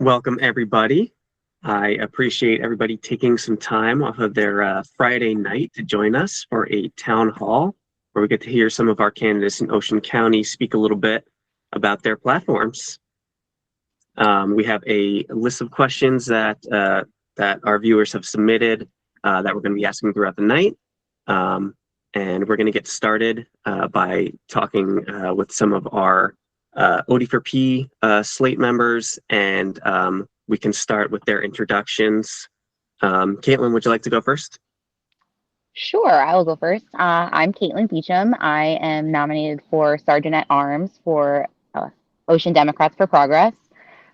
Welcome, everybody. I appreciate everybody taking some time off of their Friday night to join us for a town hall where we get to hear some of our candidates in Ocean County speak a little bit about their platforms. We have a list of questions that our viewers have submitted that we're going to be asking throughout the night. And we're going to get started by talking with some of our OD4P slate members, and we can start with their introductions. Caitlin, would you like to go first? Sure, I will go first. I'm Caitlin Beecham. I am nominated for Sergeant at Arms for Ocean Democrats for Progress.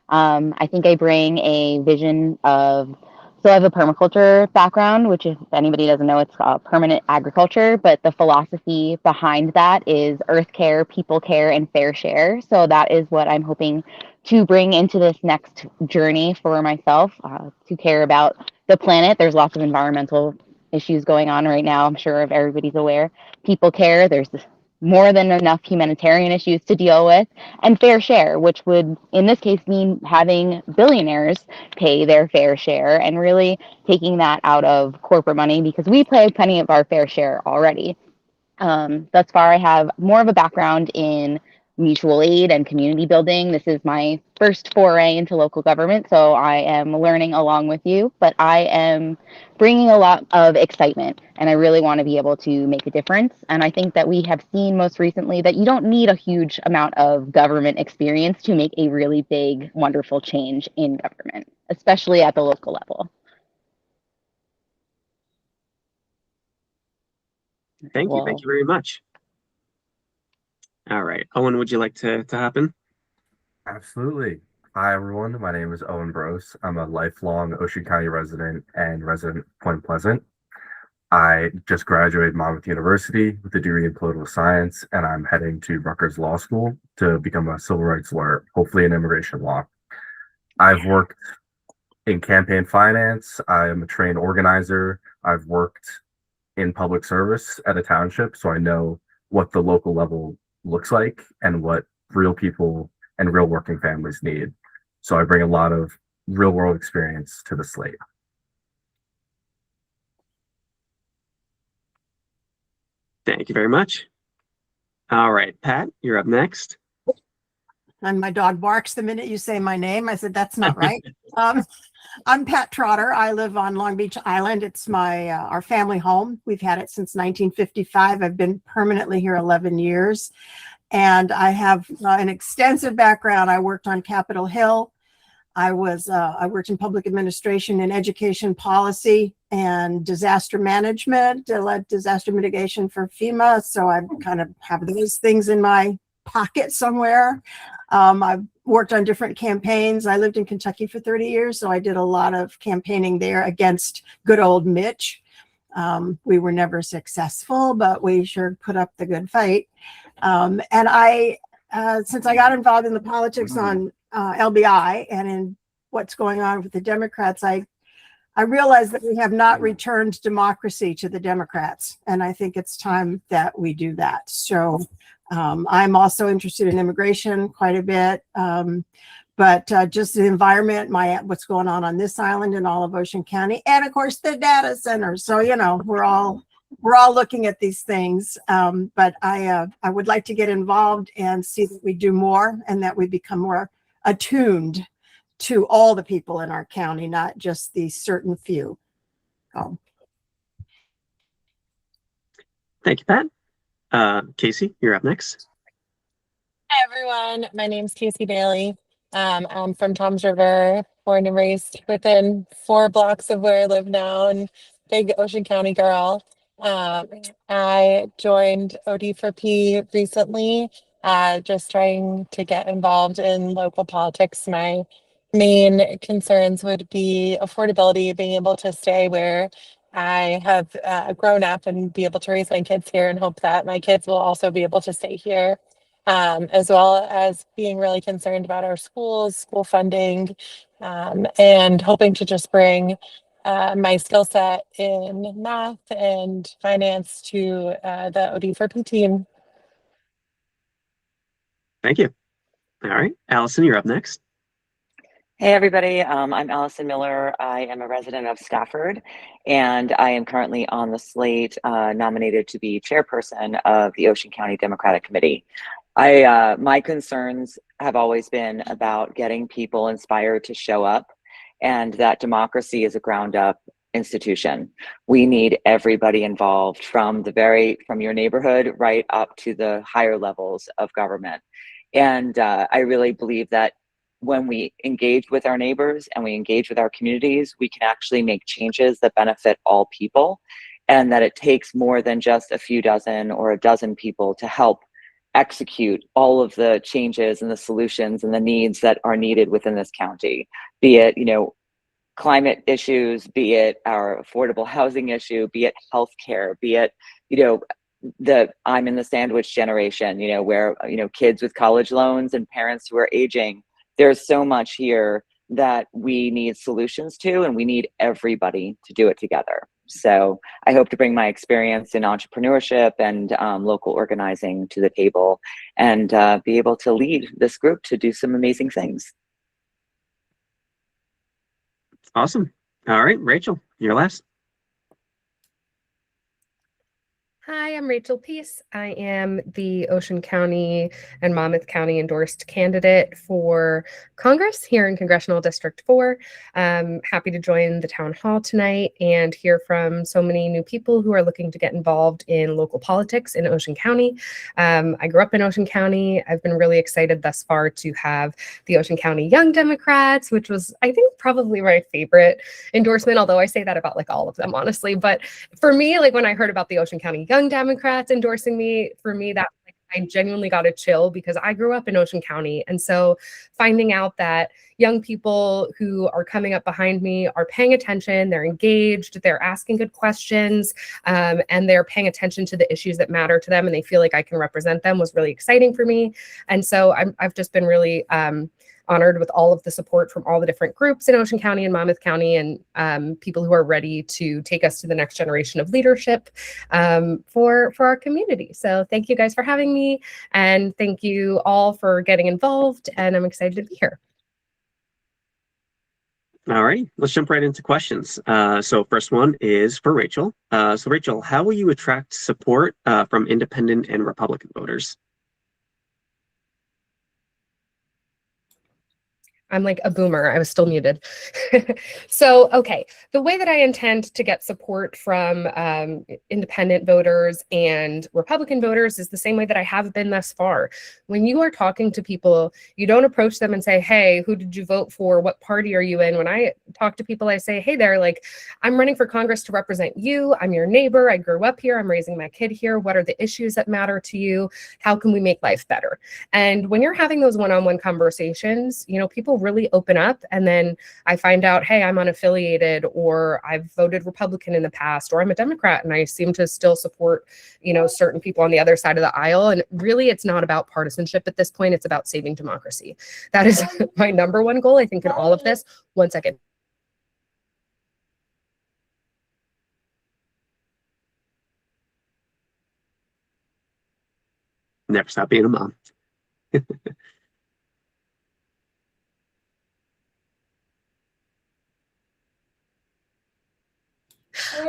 I think I bring a vision of, so I have a permaculture background, which if anybody doesn't know, it's permanent agriculture, but the philosophy behind that is earth care, people care, and fair share. So that is what I'm hoping to bring into this next journey for myself, to care about the planet. There's lots of environmental issues going on right now. I'm sure if everybody's aware. People care. There's more than enough humanitarian issues to deal with, and fair share, which would in this case mean having billionaires pay their fair share and really taking that out of corporate money, because we pay plenty of our fair share already. Thus far, I have more of a background in mutual aid and community building. This is my first foray into local government, so I am learning along with you, but I am bringing a lot of excitement, and I really want to be able to make a difference. And I think that we have seen most recently that you don't need a huge amount of government experience to make a really big, wonderful change in government, especially at the local level. Thank you. Thank you very much. All right. Owen, would you like to happen? Absolutely. Hi, everyone. My name is Owen Brose. I'm a lifelong Ocean County resident and resident of Point Pleasant. I just graduated Monmouth University with a degree in political science, and I'm heading to Rutgers Law School to become a civil rights lawyer, hopefully in immigration law. I've worked in campaign finance. I am a trained organizer. I've worked in public service at a township, so I know what the local level looks like and what real people and real working families need. So I bring a lot of real world experience to the slate. Thank you very much. All right, Pat, you're up next. And my dog barks the minute you say my name. I said, that's not right. I'm Pat Trotter. I live on Long Beach Island. It's our family home. We've had it since 1955. I've been permanently here 11 years. And I have an extensive background. I worked on Capitol Hill. I worked in public administration and education policy and disaster management. I led disaster mitigation for FEMA. So I kind of have those things in my pocket somewhere. I've worked on different campaigns. I lived in Kentucky for 30 years. So I did a lot of campaigning there against good old Mitch. We were never successful, but we sure put up the good fight. And since I got involved in the politics on LBI and in what's going on with the Democrats, I realized that we have not returned democracy to the Democrats. And I think it's time that we do that. So I'm also interested in immigration quite a bit. But just the environment, what's going on this island and all of Ocean County, and of course the data centers. So, we're all looking at these things. But I would like to get involved and see that we do more and that we become more attuned to all the people in our county, not just the certain few. Thank you, Pat. Casey, you're up next. Hi, everyone. My name's Casey Bailey. I'm from Toms River, born and raised within 4 blocks of where I live now, and big Ocean County girl. I joined OD4P recently, just trying to get involved in local politics. My main concerns would be affordability, being able to stay where I have grown up and be able to raise my kids here, and hope that my kids will also be able to stay here. As well as being really concerned about our schools, school funding, and hoping to just bring my skill set in math and finance to the OD4P team. Thank you. All right, Allison, you're up next. Hey everybody, I'm Allison Miller. I am a resident of Stafford, and I am currently on the slate nominated to be chairperson of the Ocean County Democratic Committee. My concerns have always been about getting people inspired to show up, and that democracy is a ground up institution. We need everybody involved from your neighborhood right up to the higher levels of government. And I really believe that when we engage with our neighbors and we engage with our communities, we can actually make changes that benefit all people, and that it takes more than just a few dozen or a dozen people to help execute all of the changes and the solutions and the needs that are needed within this county, be it, climate issues, be it our affordable housing issue, be it healthcare, be it, I'm in the sandwich generation, where, kids with college loans and parents who are aging. There's so much here that we need solutions to, and we need everybody to do it together. So I hope to bring my experience in entrepreneurship and local organizing to the table, and be able to lead this group to do some amazing things. Awesome. All right, Rachel, you're last. Hi, I'm Rachel Peace. I am the Ocean County and Monmouth County endorsed candidate for Congress here in Congressional District 4. Happy to join the town hall tonight and hear from so many new people who are looking to get involved in local politics in Ocean County. I grew up in Ocean County. I've been really excited thus far to have the Ocean County Young Democrats, which was, I think, probably my favorite endorsement, although I say that about like all of them, honestly. But for me, like when I heard about the Ocean County Young Democrats endorsing me, for me, that I genuinely got a chill because I grew up in Ocean County. And so finding out that young people who are coming up behind me are paying attention, they're engaged, they're asking good questions, and they're paying attention to the issues that matter to them, and they feel like I can represent them was really exciting for me. And so I've just been really honored with all of the support from all the different groups in Ocean County and Monmouth County, and people who are ready to take us to the next generation of leadership for our community. So thank you guys for having me, and thank you all for getting involved, and I'm excited to be here. All right, let's jump right into questions. So first one is for Rachel. So Rachel, how will you attract support from independent and Republican voters? I'm like a boomer. I was still muted. So, okay. The way that I intend to get support from independent voters and Republican voters is the same way that I have been thus far. When you are talking to people, you don't approach them and say, hey, who did you vote for? What party are you in? When I talk to people, I say, hey there, like, I'm running for Congress to represent you. I'm your neighbor. I grew up here. I'm raising my kid here. What are the issues that matter to you? How can we make life better? And when you're having those one-on-one conversations, people really open up, and then I find out, hey, I'm unaffiliated, or I've voted Republican in the past, or I'm a Democrat and I seem to still support, certain people on the other side of the aisle. And really, it's not about partisanship at this point. It's about saving democracy. That is my number one goal, I think, in all of this. One second. Never stop being a mom.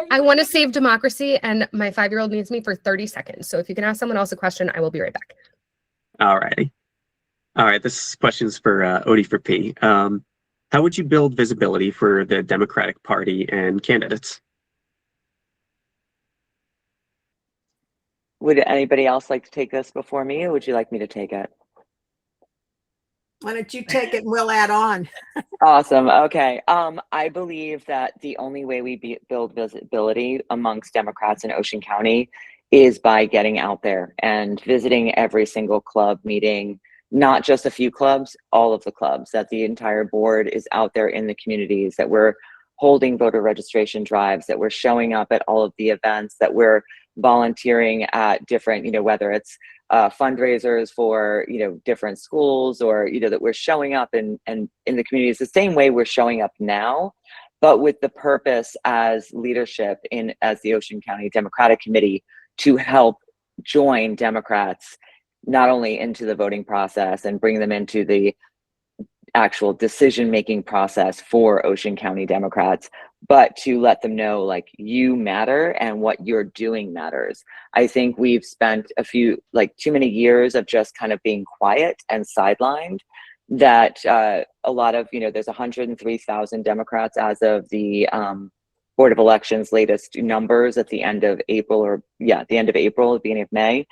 I want to save democracy, and my 5-year-old needs me for 30 seconds. So if you can ask someone else a question, I will be right back. All righty. All right, this question's for Odie for P. How would you build visibility for the Democratic Party and candidates? Would anybody else like to take this before me, or would you like me to take it? Why don't you take it and we'll add on. Awesome. Okay. I believe that the only way we build visibility amongst Democrats in Ocean County is by getting out there and visiting every single club meeting, not just a few clubs, all of the clubs, that the entire board is out there in the communities, that we're holding voter registration drives, that we're showing up at all of the events, that we're volunteering at different, whether it's fundraisers for different schools, or that we're showing up in the communities the same way we're showing up now, but with the purpose as leadership as the Ocean County Democratic Committee to help join Democrats not only into the voting process and bring them into the actual decision-making process for Ocean County Democrats, but to let them know, like, you matter and what you're doing matters. I think we've spent too many years of just kind of being quiet and sidelined, that a lot of, there's 103,000 Democrats as of the Board of Elections latest numbers at the end of April, beginning of May.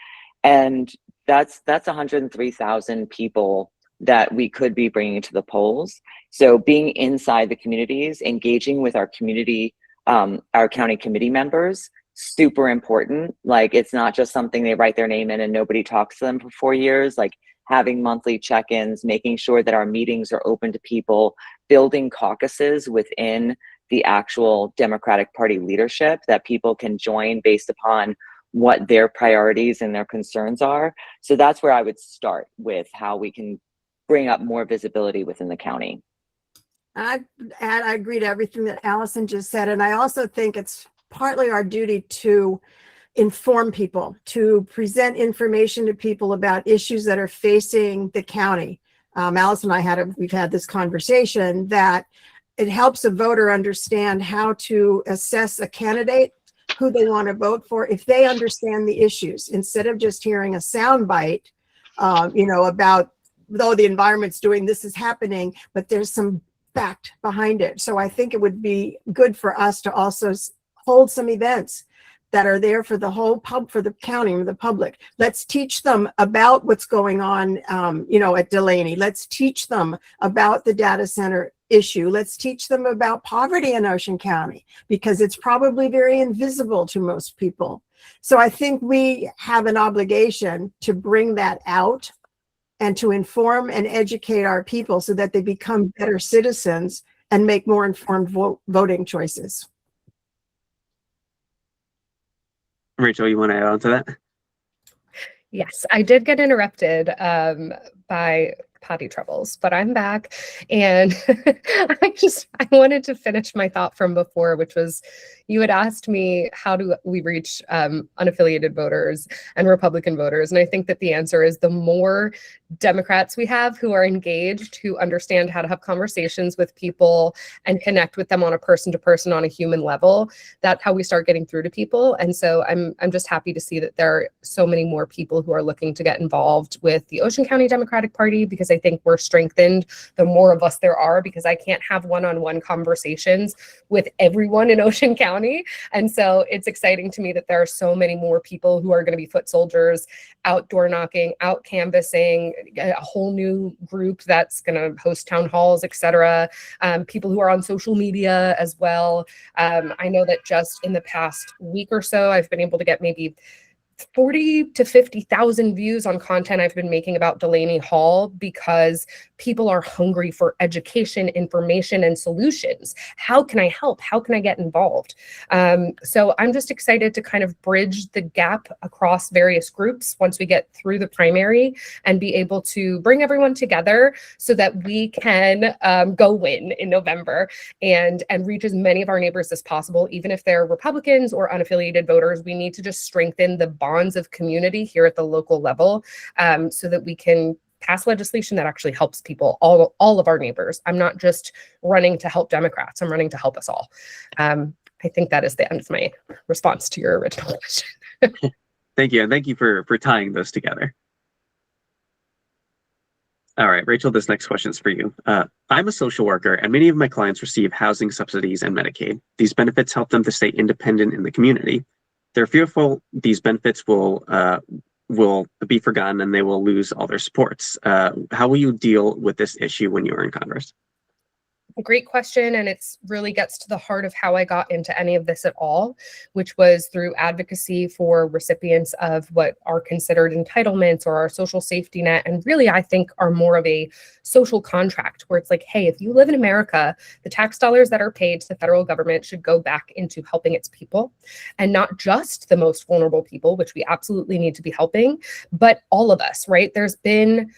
And that's 103,000 people that we could be bringing to the polls. So being inside the communities, engaging with our community, our county committee members, super important. Like, it's not just something they write their name in and nobody talks to them for 4 years. Like, having monthly check-ins, making sure that our meetings are open to people, building caucuses within the actual Democratic Party leadership that people can join based upon what their priorities and their concerns are. So that's where I would start with how we can bring up more visibility within the county. I agree to everything that Allison just said. And I also think it's partly our duty to inform people, to present information to people about issues that are facing the county. Allison and I we've had this conversation that it helps a voter understand how to assess a candidate, who they want to vote for, if they understand the issues, instead of just hearing a soundbite, about, though the environment's doing this is happening, but there's some fact behind it. So I think it would be good for us to also hold some events that are there for the whole for the county and the public. Let's teach them about what's going on, at Delaney. Let's teach them about the data center issue. Let's teach them about poverty in Ocean County, because it's probably very invisible to most people. So I think we have an obligation to bring that out and to inform and educate our people so that they become better citizens and make more informed voting choices. Rachel, you want to add on to that? Yes, I did get interrupted by potty troubles, but I'm back. And I wanted to finish my thought from before, which was, you had asked me, how do we reach unaffiliated voters and Republican voters? And I think that the answer is, the more Democrats we have who are engaged, who understand how to have conversations with people and connect with them on a person-to-person, on a human level, that's how we start getting through to people. And so I'm just happy to see that there are so many more people who are looking to get involved with the Ocean County Democratic Party, because I think we're strengthened the more of us there are, because I can't have one-on-one conversations with everyone in Ocean County. And so it's exciting to me that there are so many more people who are going to be foot soldiers, outdoor knocking, out canvassing, a whole new group that's going to host town halls, etc. People who are on social media as well. I know that just in the past week or so, I've been able to get maybe 40 to 50,000 views on content I've been making about Delaney Hall, because people are hungry for education, information, and solutions. How can I help? How can I get involved? So I'm just excited to kind of bridge the gap across various groups once we get through the primary, and be able to bring everyone together so that we can go win in November and reach as many of our neighbors as possible, even if they're Republicans or unaffiliated voters. We need to just strengthen the bonds of community here at the local level, so that we can pass legislation that actually helps people, all of our neighbors. I'm not just running to help Democrats, I'm running to help us all. I think that is the end of my response to your original question. Thank you. And thank you for tying those together. All right, Rachel, this next question is for you. I'm a social worker, and many of my clients receive housing subsidies and Medicaid. These benefits help them to stay independent in the community. They're fearful these benefits will be forgotten and they will lose all their supports. How will you deal with this issue when you're in Congress? Great question. And it's really gets to the heart of how I got into any of this at all, which was through advocacy for recipients of what are considered entitlements or our social safety net. And really, I think are more of a social contract, where it's like, hey, if you live in America, the tax dollars that are paid to the federal government should go back into helping its people, and not just the most vulnerable people, which we absolutely need to be helping, but all of us, right? There's been,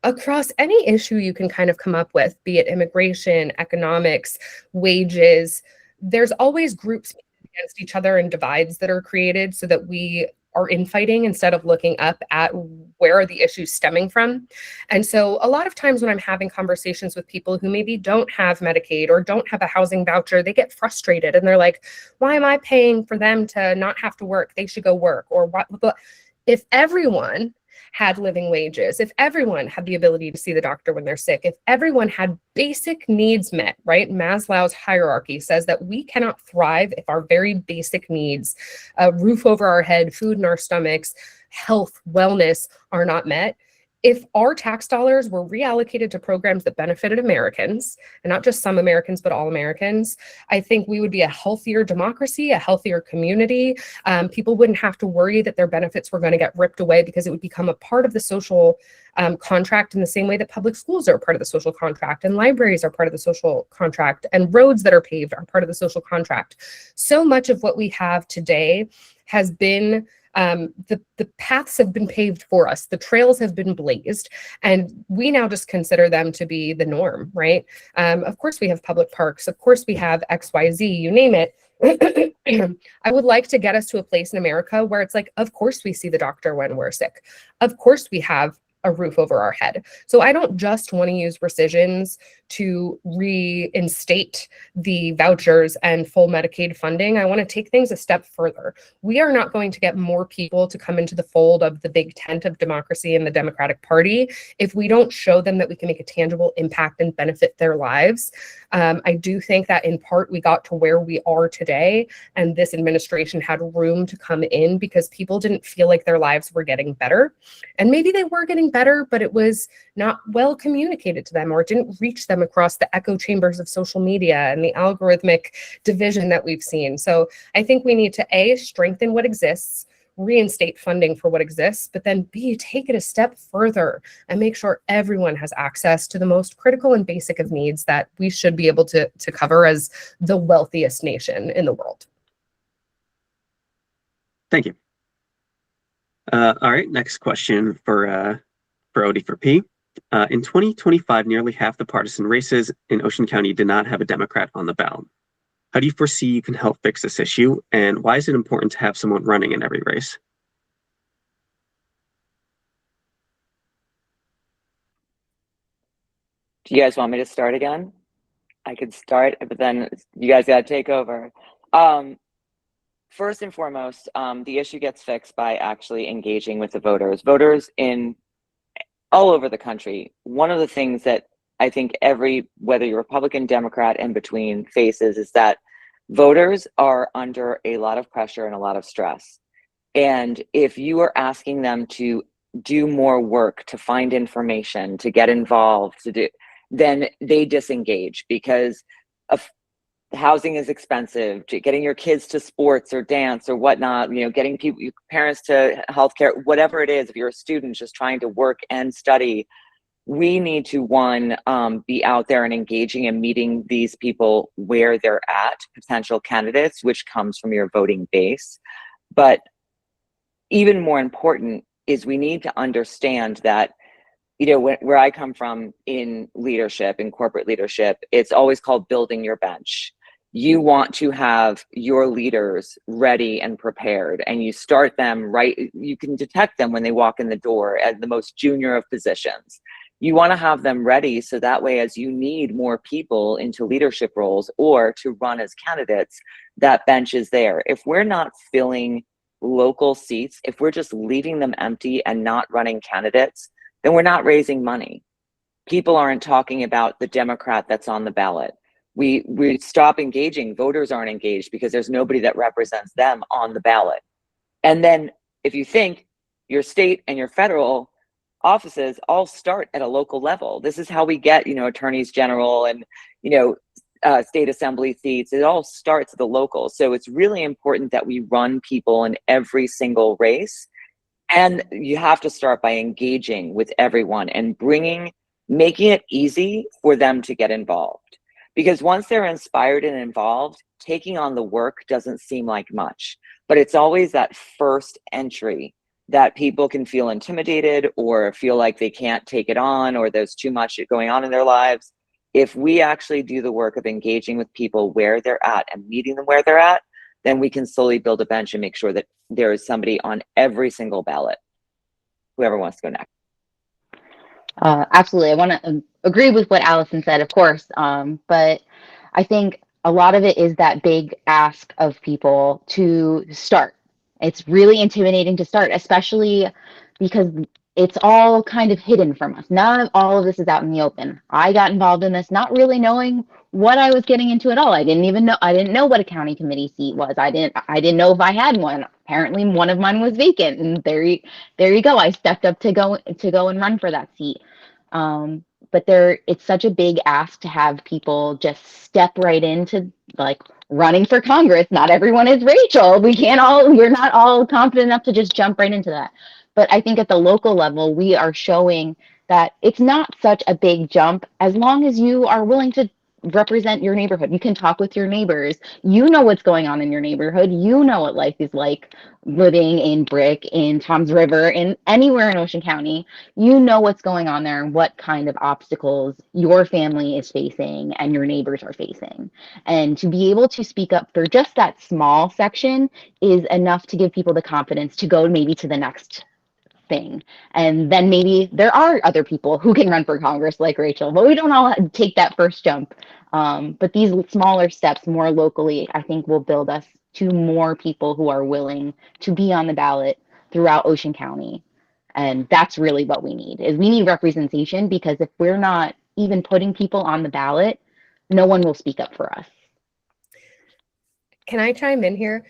across any issue you can kind of come up with, be it immigration, economics, wages, there's always groups against each other and divides that are created so that we are infighting instead of looking up at where are the issues stemming from. And so a lot of times when I'm having conversations with people who maybe don't have Medicaid or don't have a housing voucher, they get frustrated and they're like, why am I paying for them to not have to work? They should go work. Or what? But if everyone had living wages, if everyone had the ability to see the doctor when they're sick, if everyone had basic needs met, right? Maslow's hierarchy says that we cannot thrive if our very basic needs, a roof over our head, food in our stomachs, health, wellness are not met. If our tax dollars were reallocated to programs that benefited Americans, and not just some Americans, but all Americans, I think we would be a healthier democracy, a healthier community. People wouldn't have to worry that their benefits were going to get ripped away because it would become a part of the social contract in the same way that public schools are part of the social contract and libraries are part of the social contract and roads that are paved are part of the social contract. So much of what we have today has been the paths have been paved for us, the trails have been blazed, and we now just consider them to be the norm, right? Of course we have public parks, of course we have XYZ, you name it. I would like to get us to a place in America where it's like, of course we see the doctor when we're sick. Of course we have a roof over our head. So I don't just want to use rescissions to reinstate the vouchers and full Medicaid funding. I want to take things a step further. We are not going to get more people to come into the fold of the big tent of democracy and the Democratic Party if we don't show them that we can make a tangible impact and benefit their lives. I do think that in part we got to where we are today, and this administration had room to come in because people didn't feel like their lives were getting better. And maybe they were getting better, but it was not well communicated to them, or it didn't reach them across the echo chambers of social media and the algorithmic division that we've seen. So I think we need to A, strengthen what exists, reinstate funding for what exists, but then B, take it a step further and make sure everyone has access to the most critical and basic of needs that we should be able to cover as the wealthiest nation in the world. Thank you. All right, next question for Odie for P. In 2025, nearly half the partisan races in Ocean County did not have a Democrat on the ballot. How do you foresee you can help fix this issue, and why is it important to have someone running in every race? Do you guys want me to start again? I could start, but then you guys got to take over. First and foremost, the issue gets fixed by actually engaging with the voters. Voters in all over the country. One of the things that I think whether you're Republican, Democrat, and between faces is that voters are under a lot of pressure and a lot of stress. And if you are asking them to do more work, to find information, to get involved, then they disengage because of housing is expensive, getting your kids to sports or dance or whatnot, getting parents to healthcare, whatever it is. If you're a student just trying to work and study, we need to be out there and engaging and meeting these people where they're at, potential candidates, which comes from your voting base. But even more important is we need to understand that, where I come from in leadership, in corporate leadership, it's always called building your bench. You want to have your leaders ready and prepared, and you start them right. You can detect them when they walk in the door at the most junior of positions. You want to have them ready so that way, as you need more people into leadership roles or to run as candidates, that bench is there. If we're not filling local seats, if we're just leaving them empty and not running candidates, then we're not raising money. People aren't talking about the Democrat that's on the ballot. We stop engaging. Voters aren't engaged because there's nobody that represents them on the ballot. And then if you think your state and your federal offices all start at a local level, this is how we get, attorneys general and, state assembly seats. It all starts at the local. So it's really important that we run people in every single race. And you have to start by engaging with everyone and making it easy for them to get involved. Because once they're inspired and involved, taking on the work doesn't seem like much, but it's always that first entry that people can feel intimidated or feel like they can't take it on or there's too much going on in their lives. If we actually do the work of engaging with people where they're at and meeting them where they're at, then we can slowly build a bench and make sure that there is somebody on every single ballot, whoever wants to go next. Absolutely. I want to agree with what Allison said, of course. But I think a lot of it is that big ask of people to start. It's really intimidating to start, especially because it's all kind of hidden from us. None of all of this is out in the open. I got involved in this not really knowing what I was getting into at all. I didn't know what a county committee seat was. I didn't know if I had one. Apparently one of mine was vacant, and there you go. I stepped up to go and run for that seat. But it's such a big ask to have people just step right into like running for Congress. Not everyone is Rachel. We're not all confident enough to just jump right into that. But I think at the local level, we are showing that it's not such a big jump as long as you are willing to represent your neighborhood. You can talk with your neighbors. You know what's going on in your neighborhood. You know what life is like living in Brick, in Toms River, in anywhere in Ocean County. You know what's going on there and what kind of obstacles your family is facing and your neighbors are facing. And to be able to speak up for just that small section is enough to give people the confidence to go maybe to the next thing. And then maybe there are other people who can run for Congress like Rachel, but we don't all take that first jump. But these smaller steps more locally, I think, will build us to more people who are willing to be on the ballot throughout Ocean County. And that's really what we need representation, because if we're not even putting people on the ballot, no one will speak up for us. Can I chime in here?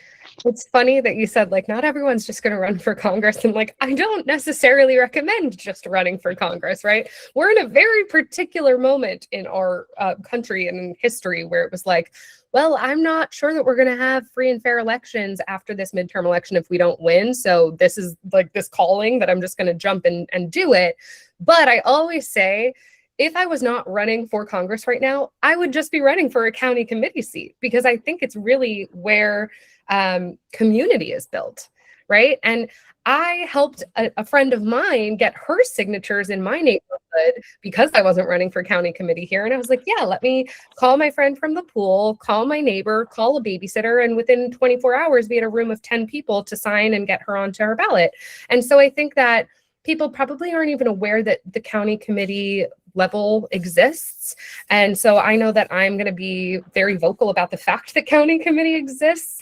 It's funny that you said, like, not everyone's just going to run for Congress. And like, I don't necessarily recommend just running for Congress, right? We're in a very particular moment in our country and in history where it was like, well, I'm not sure that we're going to have free and fair elections after this midterm election if we don't win. So this is like this calling that I'm just going to jump in and do it. But I always say, if I was not running for Congress right now, I would just be running for a county committee seat, because I think it's really where community is built, right? And I helped a friend of mine get her signatures in my neighborhood because I wasn't running for county committee here. And I was like, yeah, let me call my friend from the pool, call my neighbor, call a babysitter. And within 24 hours, we had a room of 10 people to sign and get her onto her ballot. And so I think that people probably aren't even aware that the county committee level exists. And so I know that I'm going to be very vocal about the fact that county committee exists,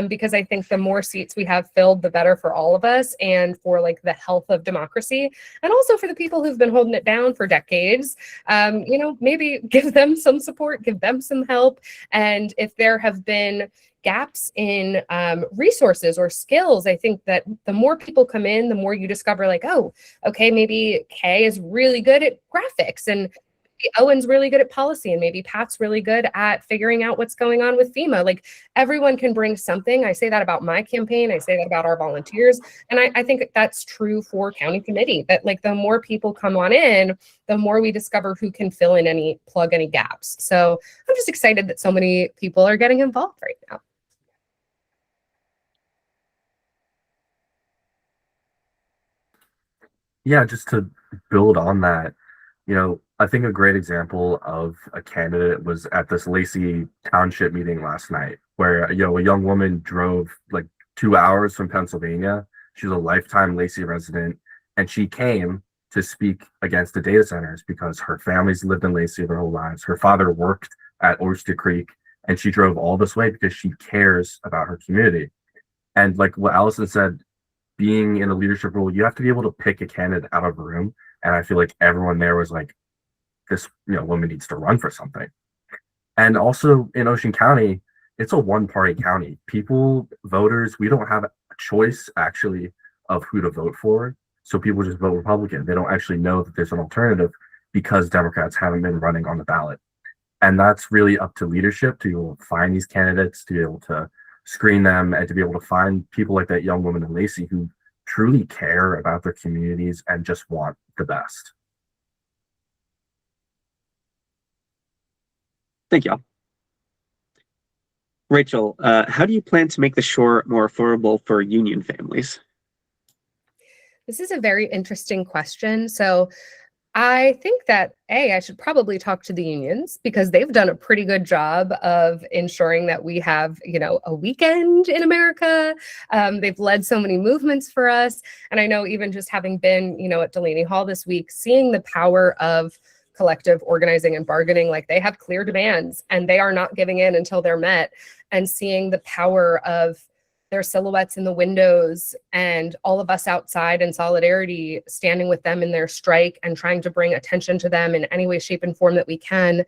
because I think the more seats we have filled, the better for all of us and for like the health of democracy, and also for the people who've been holding it down for decades. Maybe give them some support, give them some help. And if there have been gaps in resources or skills, I think that the more people come in, the more you discover like, oh, okay, maybe Kay is really good at graphics, and maybe Owen's really good at policy, and maybe Pat's really good at figuring out what's going on with FEMA. Like, everyone can bring something. I say that about my campaign. I say that about our volunteers. And I think that's true for county committee, that like the more people come on in, the more we discover who can plug any gaps. So I'm just excited that so many people are getting involved right now. Yeah, just to build on that, I think a great example of a candidate was at this Lacey Township meeting last night, where, a young woman drove like 2 hours from Pennsylvania. She's a lifetime Lacey resident, and she came to speak against the data centers because her family's lived in Lacey their whole lives. Her father worked at Oyster Creek, and she drove all this way because she cares about her community. And like what Allison said, being in a leadership role, you have to be able to pick a candidate out of a room. And I feel like everyone there was like, this woman needs to run for something. And also in Ocean County, it's a one-party county. Voters, we don't have a choice actually of who to vote for. So people just vote Republican. They don't actually know that there's an alternative because Democrats haven't been running on the ballot. And that's really up to leadership to be able to find these candidates, to be able to screen them, and to be able to find people like that young woman in Lacey who truly care about their communities and just want the best. Thank y'all. Rachel, how do you plan to make the shore more affordable for union families? This is a very interesting question. So I think that I should probably talk to the unions because they've done a pretty good job of ensuring that we have, a weekend in America. They've led so many movements for us. And I know even just having been, at Delaney Hall this week, seeing the power of collective organizing and bargaining, like they have clear demands and they are not giving in until they're met, and seeing the power of their silhouettes in the windows and all of us outside in solidarity, standing with them in their strike and trying to bring attention to them in any way, shape, and form that we can.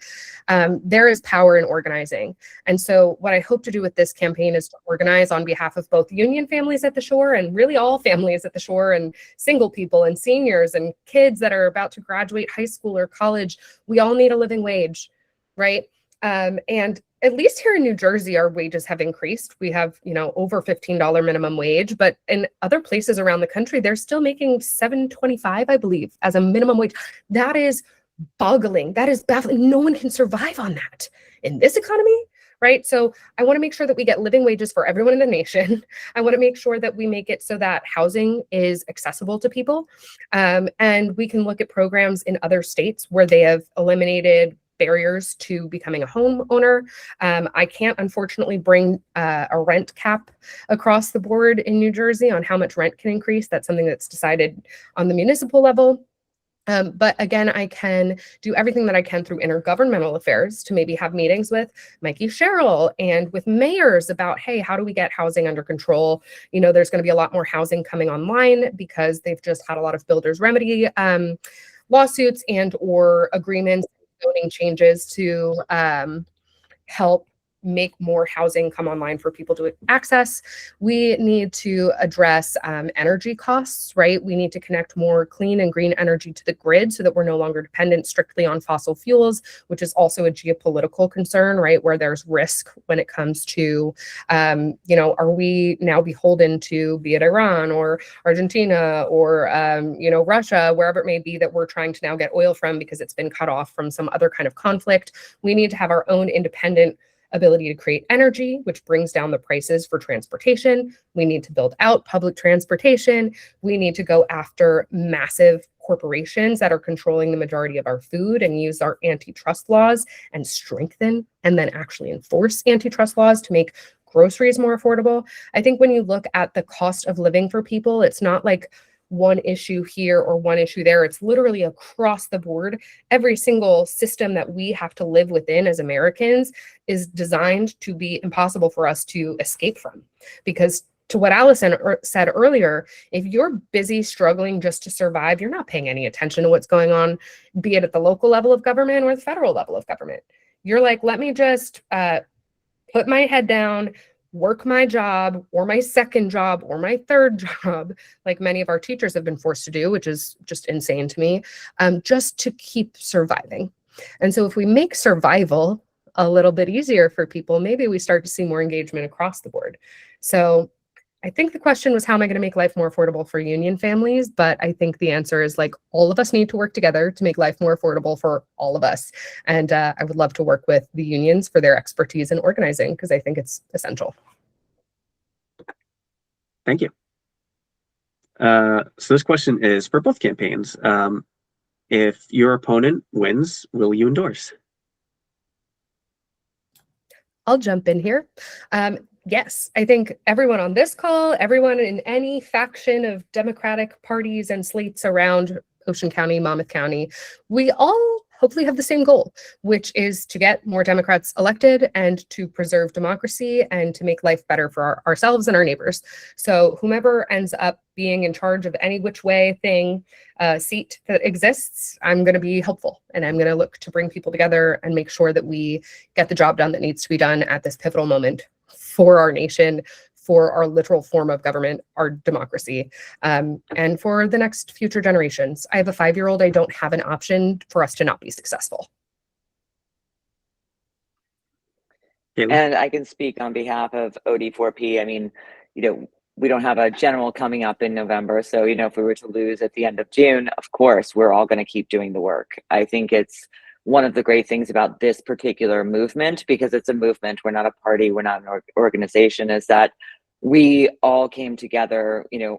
There is power in organizing. And so what I hope to do with this campaign is to organize on behalf of both union families at the shore and really all families at the shore, and single people and seniors and kids that are about to graduate high school or college. We all need a living wage, right? And at least here in New Jersey, our wages have increased. We have, over $15 minimum wage, but in other places around the country, they're still making $7.25, I believe, as a minimum wage. That is boggling. That is baffling. No one can survive on that in this economy, right? So I want to make sure that we get living wages for everyone in the nation. I want to make sure that we make it so that housing is accessible to people. And we can look at programs in other states where they have eliminated barriers to becoming a homeowner. I can't, unfortunately, bring a rent cap across the board in New Jersey on how much rent can increase. That's something that's decided on the municipal level. But again, I can do everything that I can through intergovernmental affairs to maybe have meetings with Mikey Sherrill and with mayors about, hey, how do we get housing under control? There's going to be a lot more housing coming online because they've just had a lot of builders remedy lawsuits and or agreements, zoning changes to help make more housing come online for people to access. We need to address energy costs, right? We need to connect more clean and green energy to the grid so that we're no longer dependent strictly on fossil fuels, which is also a geopolitical concern, right? Where there's risk when it comes to, are we now beholden to, be it Iran or Argentina or, Russia, wherever it may be that we're trying to now get oil from because it's been cut off from some other kind of conflict. We need to have our own independent ability to create energy, which brings down the prices for transportation. We need to build out public transportation. We need to go after massive corporations that are controlling the majority of our food and use our antitrust laws and strengthen and then actually enforce antitrust laws to make groceries more affordable. I think when you look at the cost of living for people, it's not like one issue here or one issue there. It's literally across the board. Every single system that we have to live within as Americans is designed to be impossible for us to escape from. Because to what Allison said earlier, if you're busy struggling just to survive, you're not paying any attention to what's going on, be it at the local level of government or the federal level of government. You're like, let me just put my head down, work my job or my second job or my third job, like many of our teachers have been forced to do, which is just insane to me, just to keep surviving. And so if we make survival a little bit easier for people, maybe we start to see more engagement across the board. So I think the question was, how am I going to make life more affordable for union families? But I think the answer is like all of us need to work together to make life more affordable for all of us. And I would love to work with the unions for their expertise in organizing because I think it's essential. Thank you. So this question is for both campaigns. If your opponent wins, will you endorse? I'll jump in here. Yes, I think everyone on this call, everyone in any faction of Democratic parties and slates around Ocean County, Monmouth County, we all hopefully have the same goal, which is to get more Democrats elected and to preserve democracy and to make life better for ourselves and our neighbors. So whomever ends up being in charge of any which way seat that exists, I'm going to be helpful and I'm going to look to bring people together and make sure that we get the job done that needs to be done at this pivotal moment for our nation, for our literal form of government, our democracy, and for the next future generations. I have a 5-year-old. I don't have an option for us to not be successful. And I can speak on behalf of OD4P. I mean, we don't have a general coming up in November. So, if we were to lose at the end of June, of course, we're all going to keep doing the work. I think it's one of the great things about this particular movement, because it's a movement, we're not a party, we're not an organization, is that we all came together, a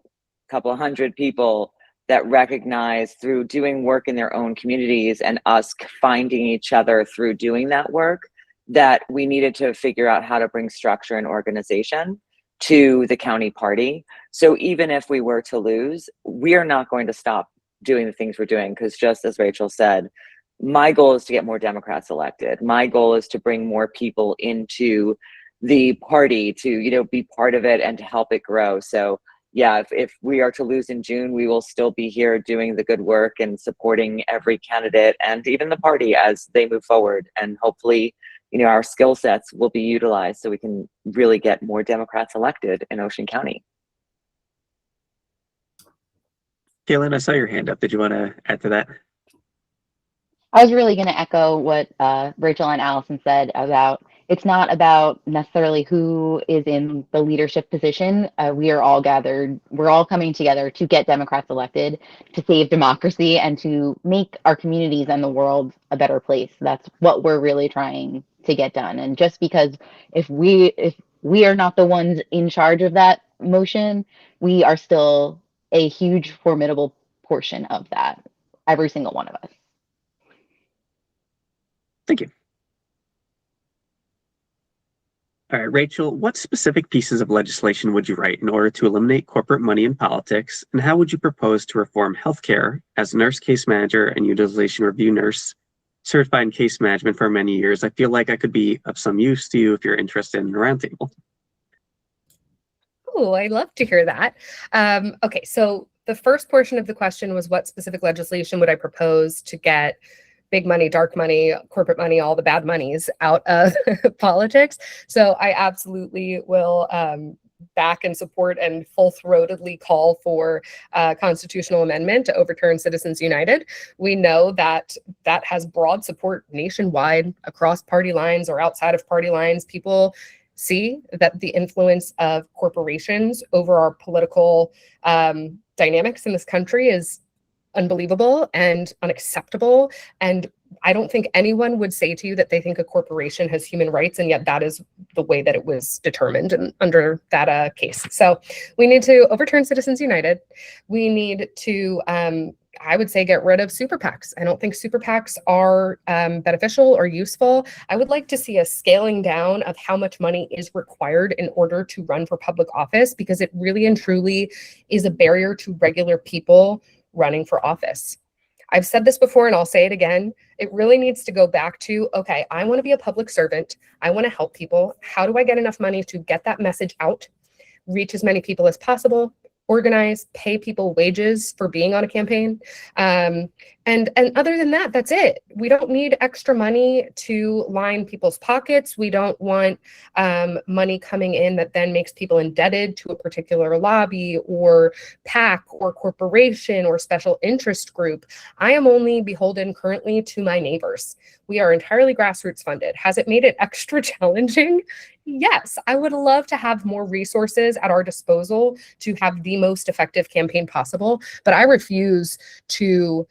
couple of hundred people that recognize through doing work in their own communities and us finding each other through doing that work, that we needed to figure out how to bring structure and organization to the county party. So even if we were to lose, we are not going to stop doing the things we're doing, because just as Rachel said, my goal is to get more Democrats elected. My goal is to bring more people into the party to, you know, be part of it and to help it grow. So yeah, if we are to lose in June, we will still be here doing the good work and supporting every candidate and even the party as they move forward. And hopefully, you know, our skill sets will be utilized so we can really get more Democrats elected in Ocean County. Kaylin, I saw your hand up. Did you want to add to that? I was really going to echo what Rachel and Allison said about it's not about necessarily who is in the leadership position. We are all gathered, we're all coming together to get Democrats elected, to save democracy, and to make our communities and the world a better place. That's what we're really trying to get done. And just because if we are not the ones in charge of that motion, we are still a huge, formidable portion of that, every single one of us. Thank you. All right, Rachel, what specific pieces of legislation would you write in order to eliminate corporate money in politics? And how would you propose to reform healthcare? As a nurse case manager and utilization review nurse, certified in case management for many years, I feel like I could be of some use to you if you're interested in the roundtable. Oh, I love to hear that. Okay, so the first portion of the question was what specific legislation would I propose to get big money, dark money, corporate money, all the bad monies out of politics. So I absolutely will back and support and full-throatedly call for a constitutional amendment to overturn Citizens United. We know that that has broad support nationwide, across party lines or outside of party lines. People see that the influence of corporations over our political dynamics in this country is unbelievable and unacceptable. And I don't think anyone would say to you that they think a corporation has human rights, and yet that is the way that it was determined and under that case. So we need to overturn Citizens United. We need to, I would say, get rid of super PACs. I don't think super PACs are beneficial or useful. I would like to see a scaling down of how much money is required in order to run for public office, because it really and truly is a barrier to regular people running for office. I've said this before and I'll say it again. It really needs to go back to, okay, I want to be a public servant. I want to help people. How do I get enough money to get that message out, reach as many people as possible, organize, pay people wages for being on a campaign. And other than that, that's it. We don't need extra money to line people's pockets. We don't want money coming in that then makes people indebted to a particular lobby or PAC or corporation or special interest group. I am only beholden currently to my neighbors. We are entirely grassroots funded. Has it made it extra challenging? Yes, I would love to have more resources at our disposal to have the most effective campaign possible, but I refuse to,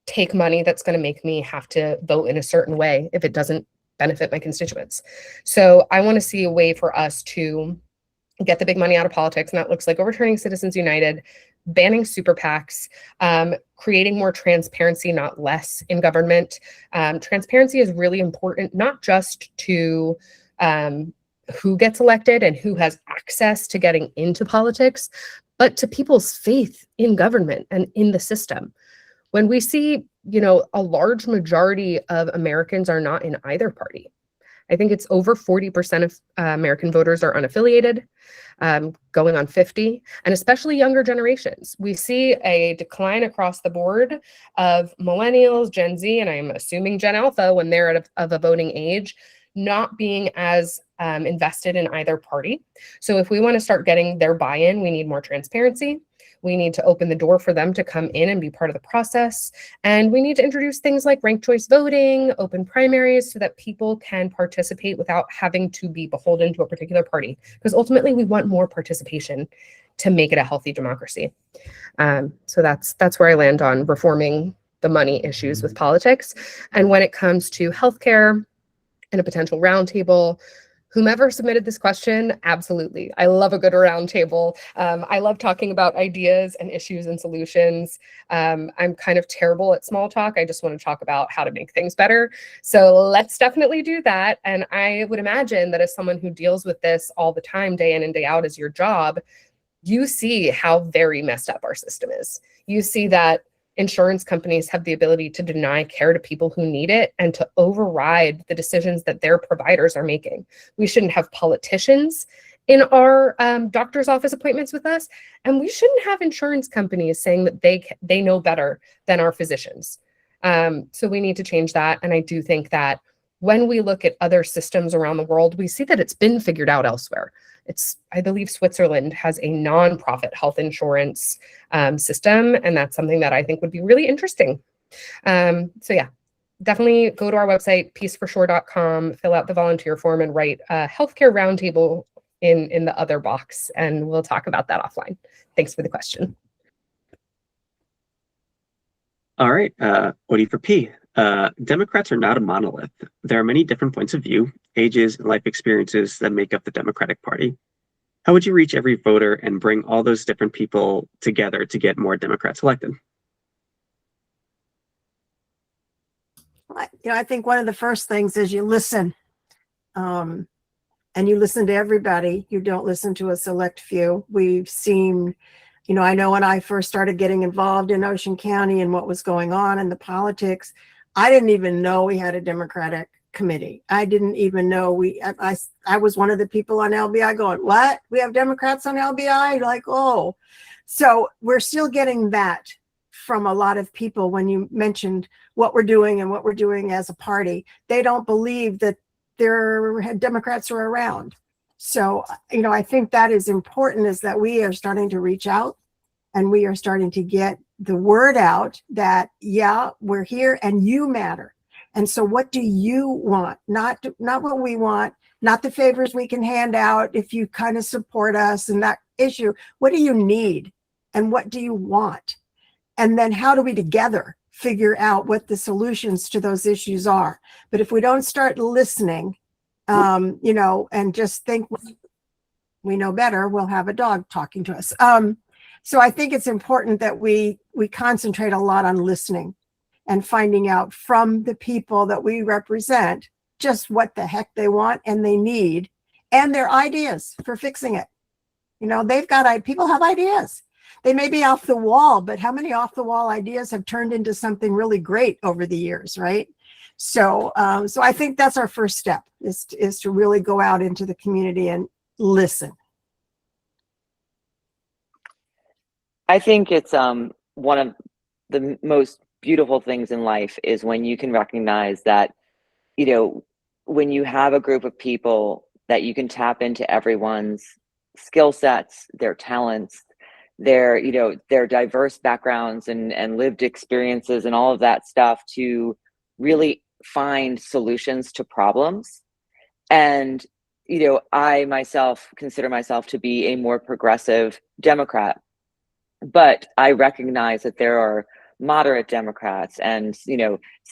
take money that's going to make me have to vote in a certain way if it doesn't benefit my constituents. So I want to see a way for us to get the big money out of politics, and that looks like overturning Citizens United, banning super PACs, creating more transparency, not less, in government. Transparency is really important, not just to who gets elected and who has access to getting into politics, but to people's faith in government and in the system. When we see, a large majority of Americans are not in either party. I think it's over 40% of American voters are unaffiliated, going on 50, and especially younger generations. We see a decline across the board of millennials, Gen Z, and I'm assuming Gen Alpha when they're of a voting age, not being as invested in either party. So if we want to start getting their buy-in, we need more transparency. We need to open the door for them to come in and be part of the process. And we need to introduce things like ranked choice voting, open primaries, so that people can participate without having to be beholden to a particular party. Because ultimately, we want more participation to make it a healthy democracy. So that's where I land on reforming the money issues with politics. And when it comes to healthcare and a potential roundtable, whomever submitted this question, absolutely. I love a good roundtable. I love talking about ideas and issues and solutions. I'm kind of terrible at small talk. I just want to talk about how to make things better. So let's definitely do that. And I would imagine that as someone who deals with this all the time, day in and day out as your job, you see how very messed up our system is. You see that insurance companies have the ability to deny care to people who need it and to override the decisions that their providers are making. We shouldn't have politicians in our doctor's office appointments with us, and we shouldn't have insurance companies saying that they know better than our physicians. So we need to change that. And I do think that when we look at other systems around the world, we see that it's been figured out elsewhere. I believe Switzerland has a nonprofit health insurance system, and that's something that I think would be really interesting. So yeah, definitely go to our website, peaceforshore.com, fill out the volunteer form, and write a healthcare roundtable in the other box, and we'll talk about that offline. Thanks for the question. All right, Odie for P. Democrats are not a monolith. There are many different points of view, ages, and life experiences that make up the Democratic Party. How would you reach every voter and bring all those different people together to get more Democrats elected? I think one of the first things is you listen. And you listen to everybody. You don't listen to a select few. We've seen, I know when I first started getting involved in Ocean County and what was going on in the politics, I didn't even know we had a Democratic committee. I didn't even know I was one of the people on LBI going, what? We have Democrats on LBI? Like, oh. So we're still getting that from a lot of people when you mentioned what we're doing and what we're doing as a party. They don't believe that there Democrats are around. So, I think that is important, is that we are starting to reach out and we are starting to get the word out that, yeah, we're here and you matter. And so what do you want? Not what we want, not the favors we can hand out if you kind of support us and that issue. What do you need? And what do you want? And then how do we together figure out what the solutions to those issues are? But if we don't start listening, and just think we know better, we'll have a dog talking to us. So I think it's important that we concentrate a lot on listening and finding out from the people that we represent just what the heck they want and they need and their ideas for fixing it. People have ideas. They may be off the wall, but how many off the wall ideas have turned into something really great over the years, right? So I think that's our first step is to really go out into the community and listen. I think it's one of the most beautiful things in life is when you can recognize that, when you have a group of people that you can tap into everyone's skill sets, their talents, their diverse backgrounds and lived experiences and all of that stuff to really find solutions to problems. And, I myself consider myself to be a more progressive Democrat, but I recognize that there are moderate Democrats and,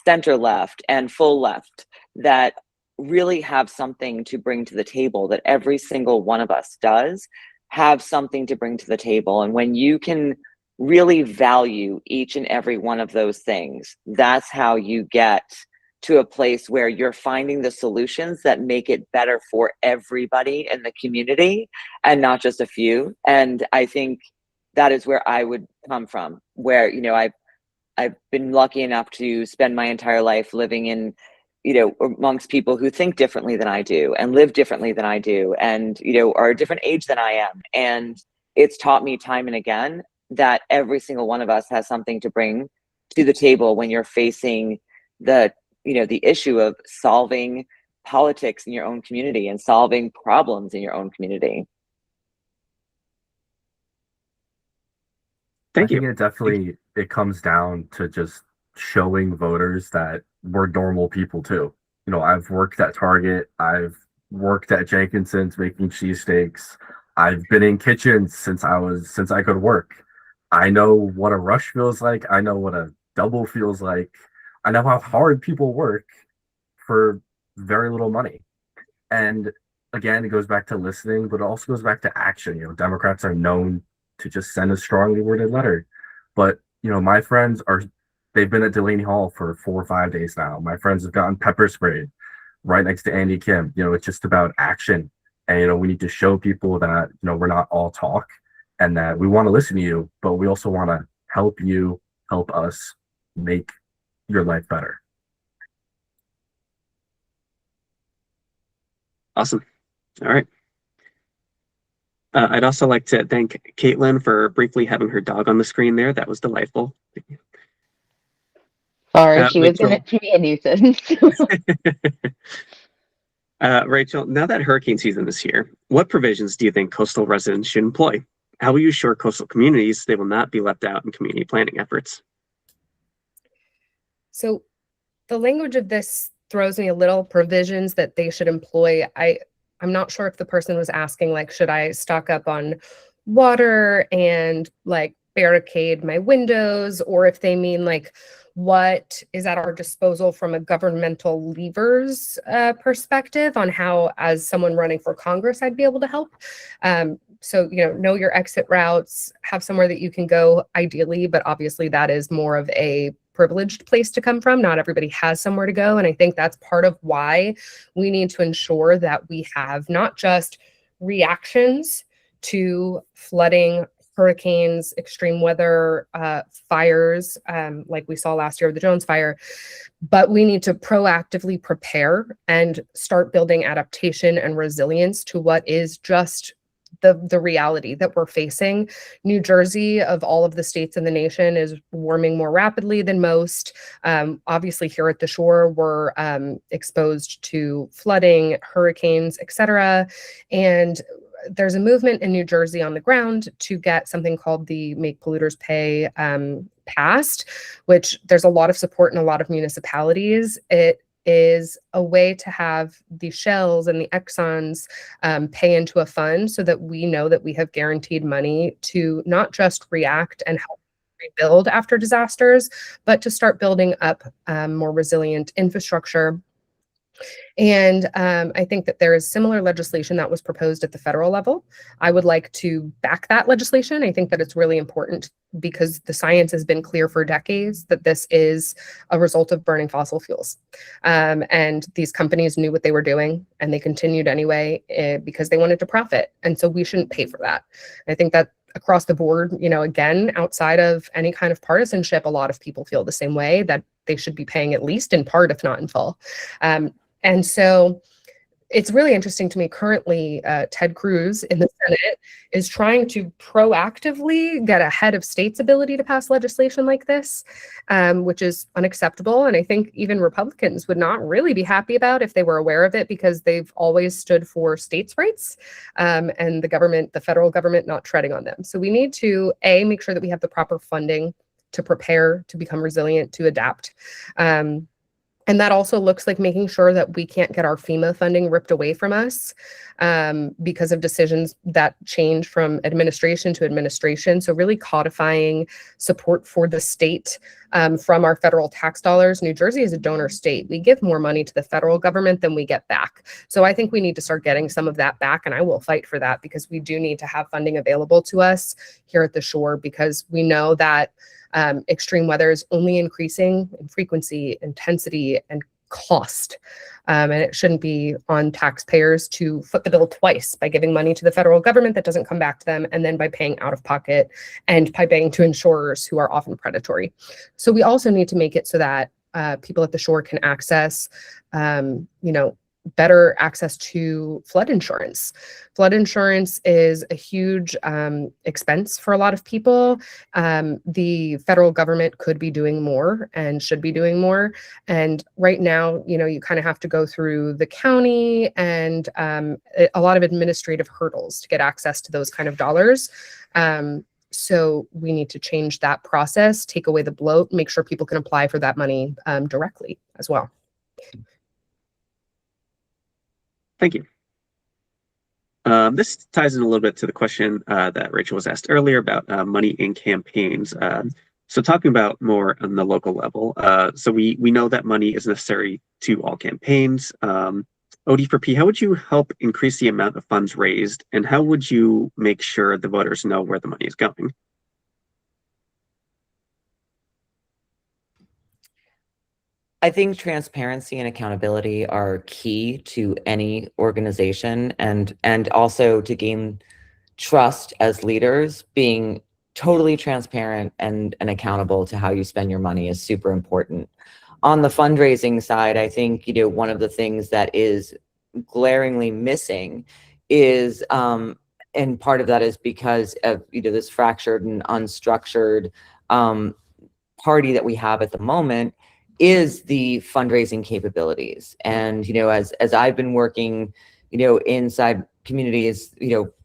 center left and full left that really have something to bring to the table, that every single one of us does have something to bring to the table. And when you can really value each and every one of those things, that's how you get to a place where you're finding the solutions that make it better for everybody in the community and not just a few. And I think that is where I would come from, where, I've been lucky enough to spend my entire life living in, amongst people who think differently than I do and live differently than I do and, are a different age than I am. And it's taught me time and again that every single one of us has something to bring to the table when you're facing the issue of solving politics in your own community and solving problems in your own community. Thank you. I think it comes down to just showing voters that we're normal people too. I've worked at Target, I've worked at Jenkinson's making cheesesteaks. I've been in kitchens since I could work. I know what a rush feels like. I know what a double feels like. I know how hard people work for very little money. And again, it goes back to listening, but it also goes back to action. Democrats are known to just send a strongly worded letter. But, my friends they've been at Delaney Hall for 4 or 5 days now. My friends have gotten pepper sprayed right next to Andy Kim. It's just about action. And, we need to show people that, we're not all talk and that we want to listen to you, but we also want to help you help us make your life better. Awesome. All right. I'd also like to thank Caitlin for briefly having her dog on the screen there. That was delightful. Sorry, she was Rachel. going to be a nuisance. Rachel, now that hurricane season is here, what provisions do you think coastal residents should employ? How will you assure coastal communities they will not be left out in community planning efforts? So the language of this throws me a little. Provisions that they should employ. I'm not sure if the person was asking, like, should I stock up on water and like barricade my windows, or if they mean like what is at our disposal from a governmental levers perspective on how, as someone running for Congress, I'd be able to help. So, know your exit routes, have somewhere that you can go ideally, but obviously that is more of a privileged place to come from. Not everybody has somewhere to go. And I think that's part of why we need to ensure that we have not just reactions to flooding, hurricanes, extreme weather, fires, like we saw last year with the Jones Fire, but we need to proactively prepare and start building adaptation and resilience to what is just the reality that we're facing. New Jersey, of all of the states in the nation, is warming more rapidly than most. Obviously, here at the shore, we're exposed to flooding, hurricanes, etc. And there's a movement in New Jersey on the ground to get something called the Make Polluters Pay passed, which there's a lot of support in a lot of municipalities. It is a way to have the Shells and the Exxons pay into a fund so that we know that we have guaranteed money to not just react and help rebuild after disasters, but to start building up more resilient infrastructure. And I think that there is similar legislation that was proposed at the federal level. I would like to back that legislation. I think that it's really important because the science has been clear for decades that this is a result of burning fossil fuels. And these companies knew what they were doing and they continued anyway because they wanted to profit. And so we shouldn't pay for that. I think that across the board, again, outside of any kind of partisanship, a lot of people feel the same way, that they should be paying at least in part, if not in full. And so it's really interesting to me currently, Ted Cruz in the Senate is trying to proactively get ahead of states' ability to pass legislation like this, which is unacceptable. And I think even Republicans would not really be happy about if they were aware of it, because they've always stood for states' rights and the federal government not treading on them. So we need to, make sure that we have the proper funding to prepare, to become resilient, to adapt. And that also looks like making sure that we can't get our FEMA funding ripped away from us because of decisions that change from administration to administration. So really codifying support for the state from our federal tax dollars. New Jersey is a donor state. We give more money to the federal government than we get back. So I think we need to start getting some of that back. And I will fight for that, because we do need to have funding available to us here at the shore, because we know that extreme weather is only increasing in frequency, intensity, and cost. And it shouldn't be on taxpayers to foot the bill twice by giving money to the federal government that doesn't come back to them, and then by paying out of pocket and by paying to insurers who are often predatory. So we also need to make it so that people at the shore can access, better access to flood insurance. Flood insurance is a huge expense for a lot of people. The federal government could be doing more and should be doing more. And right now, you kind of have to go through the county and a lot of administrative hurdles to get access to those kind of dollars. So we need to change that process, take away the bloat, make sure people can apply for that money directly as well. Thank you. This ties in a little bit to the question that Rachel was asked earlier about money in campaigns. So talking about more on the local level, so we know that money is necessary to all campaigns, but OD4P, how would you help increase the amount of funds raised, and how would you make sure the voters know where the money is going? I think transparency and accountability are key to any organization, and also to gain trust as leaders. Being totally transparent and accountable to how you spend your money is super important. On the fundraising side, I think, one of the things that is glaringly missing is, and part of that is because of, this fractured and unstructured party that we have at the moment, is the fundraising capabilities. And, as I've been working, inside communities,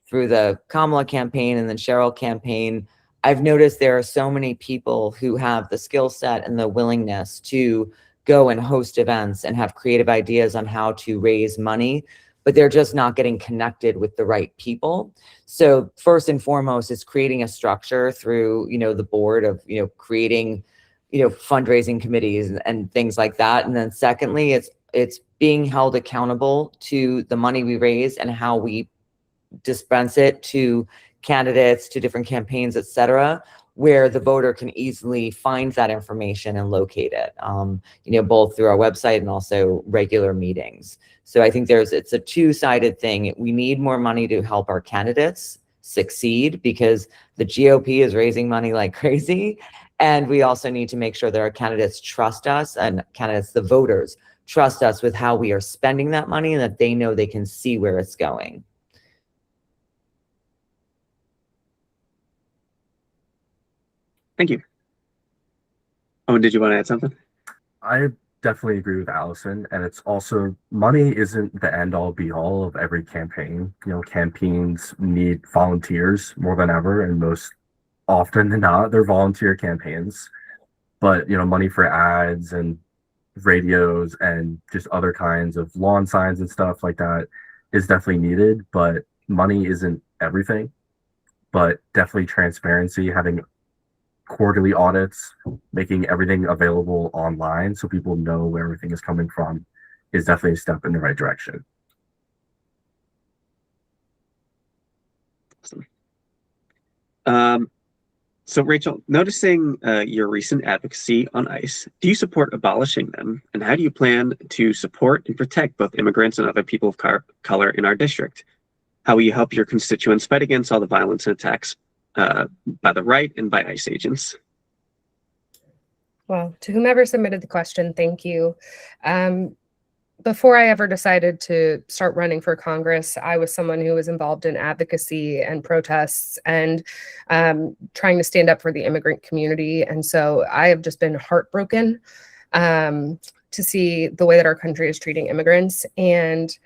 through the Kamala campaign and then Cheryl campaign, I've noticed there are so many people who have the skill set and the willingness to go and host events and have creative ideas on how to raise money, but they're just not getting connected with the right people. So first and foremost is creating a structure through, the board of, creating, fundraising committees and things like that. And then secondly, it's being held accountable to the money we raise and how we dispense it to candidates, to different campaigns, et cetera, where the voter can easily find that information and locate it, both through our website and also regular meetings. So I think it's a two-sided thing. We need more money to help our candidates succeed because the GOP is raising money like crazy. And we also need to make sure that our candidates trust us, and candidates, the voters, trust us with how we are spending that money, and that they know they can see where it's going. Thank you. Oh, did you want to add something? I definitely agree with Allison, and it's also, money isn't the end all be all of every campaign. Campaigns need volunteers more than ever, and most often than not, they're volunteer campaigns. But money for ads and radios and just other kinds of lawn signs and stuff like that is definitely needed. But money isn't everything. But definitely transparency, having quarterly audits, making everything available online so people know where everything is coming from, is definitely a step in the right direction. Awesome. So Rachel, noticing your recent advocacy on ICE, do you support abolishing them? And how do you plan to support and protect both immigrants and other people of color in our district? How will you help your constituents fight against all the violence and attacks by the right and by ICE agents? Well, to whomever submitted the question, thank you. Before I ever decided to start running for Congress, I was someone who was involved in advocacy and protests and trying to stand up for the immigrant community. And so I have just been heartbroken to see the way that our country is treating immigrants. And,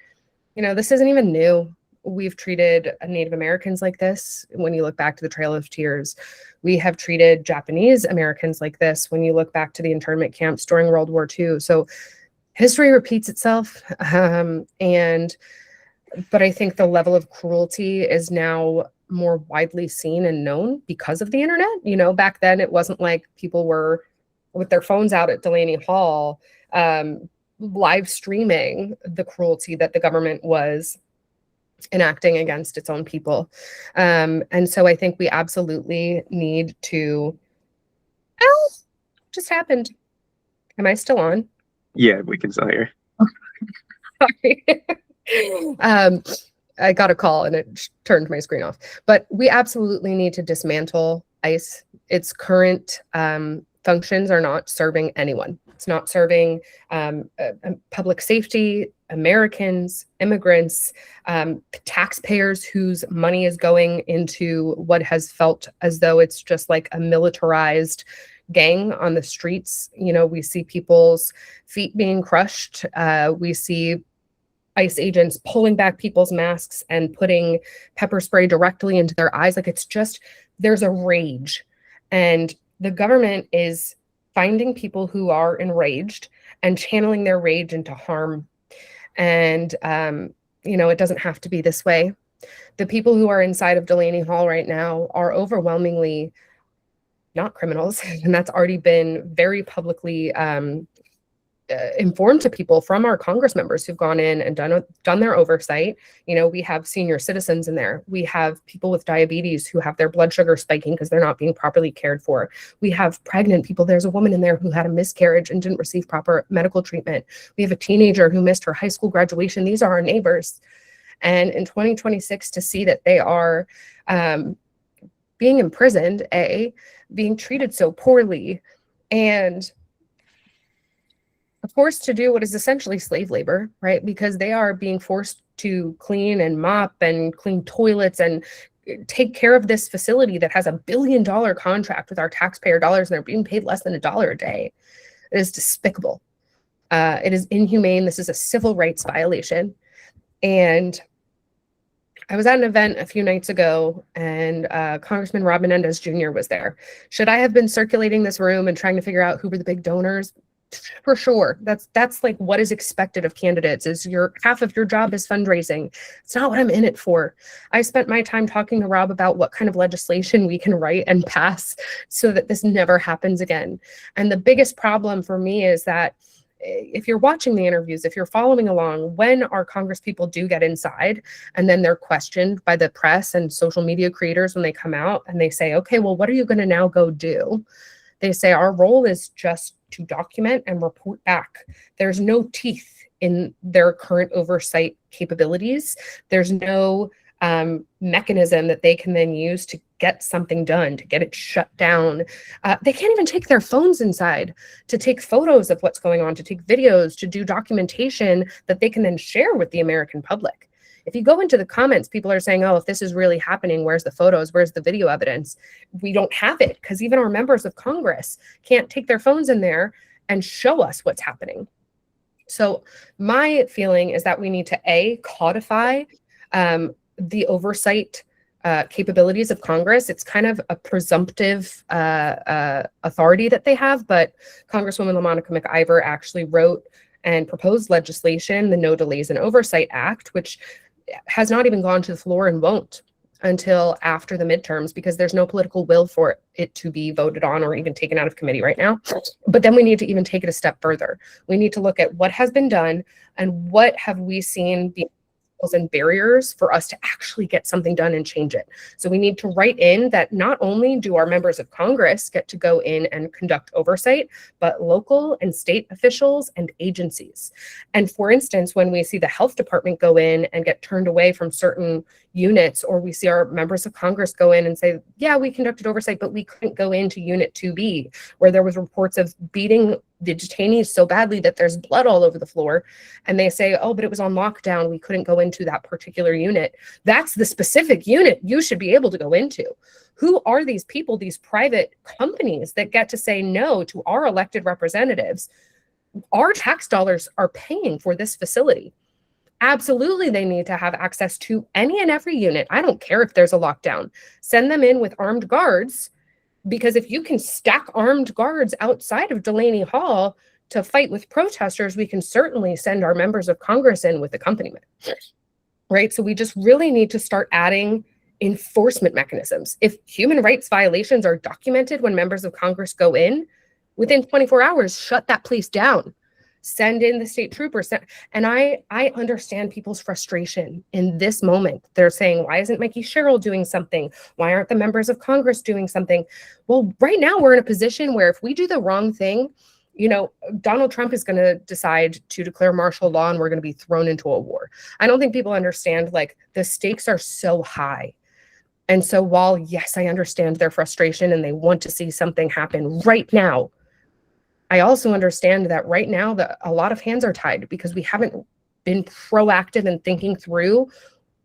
this isn't even new. We've treated Native Americans like this. When you look back to the Trail of Tears, we have treated Japanese Americans like this. When you look back to the internment camps during World War II. So history repeats itself. But I think the level of cruelty is now more widely seen and known because of the internet. Back then it wasn't like people were with their phones out at Delaney Hall, live streaming the cruelty that the government was enacting against its own people. And so I think we absolutely need to, just happened. Am I still on? Yeah, we can still hear. Sorry. I got a call and it turned my screen off. But we absolutely need to dismantle ICE. Its current functions are not serving anyone. It's not serving public safety, Americans, immigrants, taxpayers whose money is going into what has felt as though it's just like a militarized gang on the streets. We see people's feet being crushed. We see ICE agents pulling back people's masks and putting pepper spray directly into their eyes. Like, it's just, there's a rage. And the government is finding people who are enraged and channeling their rage into harm. And, it doesn't have to be this way. The people who are inside of Delaney Hall right now are overwhelmingly not criminals. And that's already been very publicly informed to people from our Congress members who've gone in and done their oversight. We have senior citizens in there. We have people with diabetes who have their blood sugar spiking because they're not being properly cared for. We have pregnant people. There's a woman in there who had a miscarriage and didn't receive proper medical treatment. We have a teenager who missed her high school graduation. These are our neighbors. And in 2026, to see that they are being imprisoned, being treated so poorly, and forced to do what is essentially slave labor, right? Because they are being forced to clean and mop and clean toilets and take care of this facility that has $1 billion contract with our taxpayer dollars, and they're being paid less than $1 a day. It is despicable. It is inhumane. This is a civil rights violation. And I was at an event a few nights ago, and Congressman Rob Menendez Jr. was there. Should I have been circulating this room and trying to figure out who were the big donors? For sure. That's like what is expected of candidates, is half of your job is fundraising. It's not what I'm in it for. I spent my time talking to Rob about what kind of legislation we can write and pass so that this never happens again. And the biggest problem for me is that if you're watching the interviews, if you're following along, when our Congress people do get inside and then they're questioned by the press and social media creators when they come out and they say, okay, well, what are you going to now go do? They say our role is just to document and report back. There's no teeth in their current oversight capabilities. There's no mechanism that they can then use to get something done, to get it shut down. They can't even take their phones inside to take photos of what's going on, to take videos, to do documentation that they can then share with the American public. If you go into the comments, people are saying, oh, if this is really happening, where's the photos? Where's the video evidence? We don't have it because even our members of Congress can't take their phones in there and show us what's happening. So my feeling is that we need to codify the oversight capabilities of Congress. It's kind of a presumptive authority that they have, but Congresswoman LaMonica McIver actually wrote and proposed legislation, the No Delays in Oversight Act, which has not even gone to the floor and won't until after the midterms because there's no political will for it to be voted on or even taken out of committee right now. But then we need to even take it a step further. We need to look at what has been done and what have we seen be and barriers for us to actually get something done and change it. So we need to write in that not only do our members of Congress get to go in and conduct oversight, but local and state officials and agencies. And for instance, when we see the health department go in and get turned away from certain units, or we see our members of Congress go in and say, yeah, we conducted oversight, but we couldn't go into Unit 2B, where there was reports of beating the detainees so badly that there's blood all over the floor. And they say, oh, but it was on lockdown. We couldn't go into that particular unit. That's the specific unit you should be able to go into. Who are these people, these private companies that get to say no to our elected representatives? Our tax dollars are paying for this facility. Absolutely, they need to have access to any and every unit. I don't care if there's a lockdown. Send them in with armed guards, because if you can stack armed guards outside of Delaney Hall to fight with protesters, we can certainly send our members of Congress in with accompaniment, right? So we just really need to start adding enforcement mechanisms. If human rights violations are documented when members of Congress go in, within 24 hours, shut that place down. Send in the state troopers. And I understand people's frustration in this moment. They're saying, why isn't Mikey Sherrill doing something? Why aren't the members of Congress doing something? Well, right now we're in a position where if we do the wrong thing, Donald Trump is going to decide to declare martial law and we're going to be thrown into a war. I don't think people understand, the stakes are so high. And so while, yes, I understand their frustration and they want to see something happen right now, I also understand that right now that a lot of hands are tied because we haven't been proactive in thinking through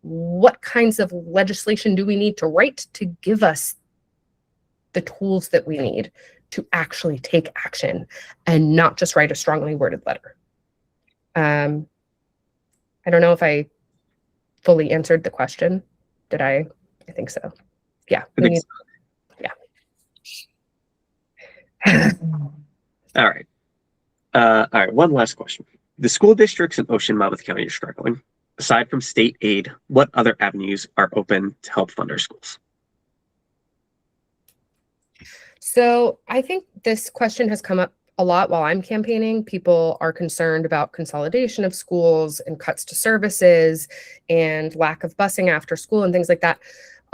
what kinds of legislation do we need to write to give us the tools that we need to actually take action and not just write a strongly worded letter. I don't know if I fully answered the question. Did I? I think so. Yeah. Yeah. All right. One last question. The school districts in Ocean Monmouth County are struggling. Aside from state aid, what other avenues are open to help fund our schools? So I think this question has come up a lot while I'm campaigning, people are concerned about consolidation of schools and cuts to services and lack of busing after school and things like that.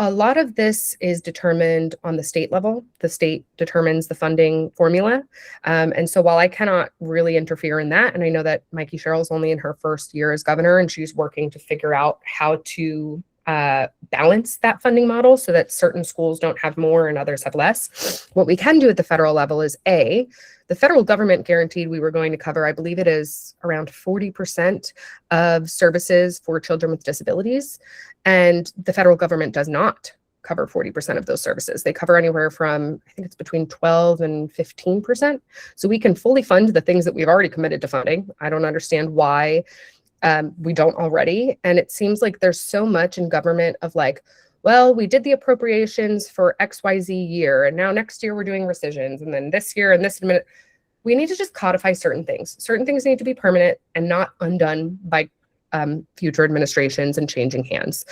A lot of this is determined on the state level. The state determines the funding formula. And so while I cannot really interfere in that, and I know that Mikey Sherrill's only in her first year as governor, and she's working to figure out how to balance that funding model so that certain schools don't have more and others have less. What we can do at the federal level is the federal government guaranteed we were going to cover, I believe it is around 40% of services for children with disabilities. And the federal government does not cover 40% of those services. They cover anywhere from, I think it's between 12 and 15%. So we can fully fund the things that we've already committed to funding. I don't understand why we don't already. And it seems like there's so much in government of like, well, we did the appropriations for XYZ year, and now next year we're doing rescissions, and then this year and this minute. We need to just codify certain things. Certain things need to be permanent and not undone by future administrations and changing hands.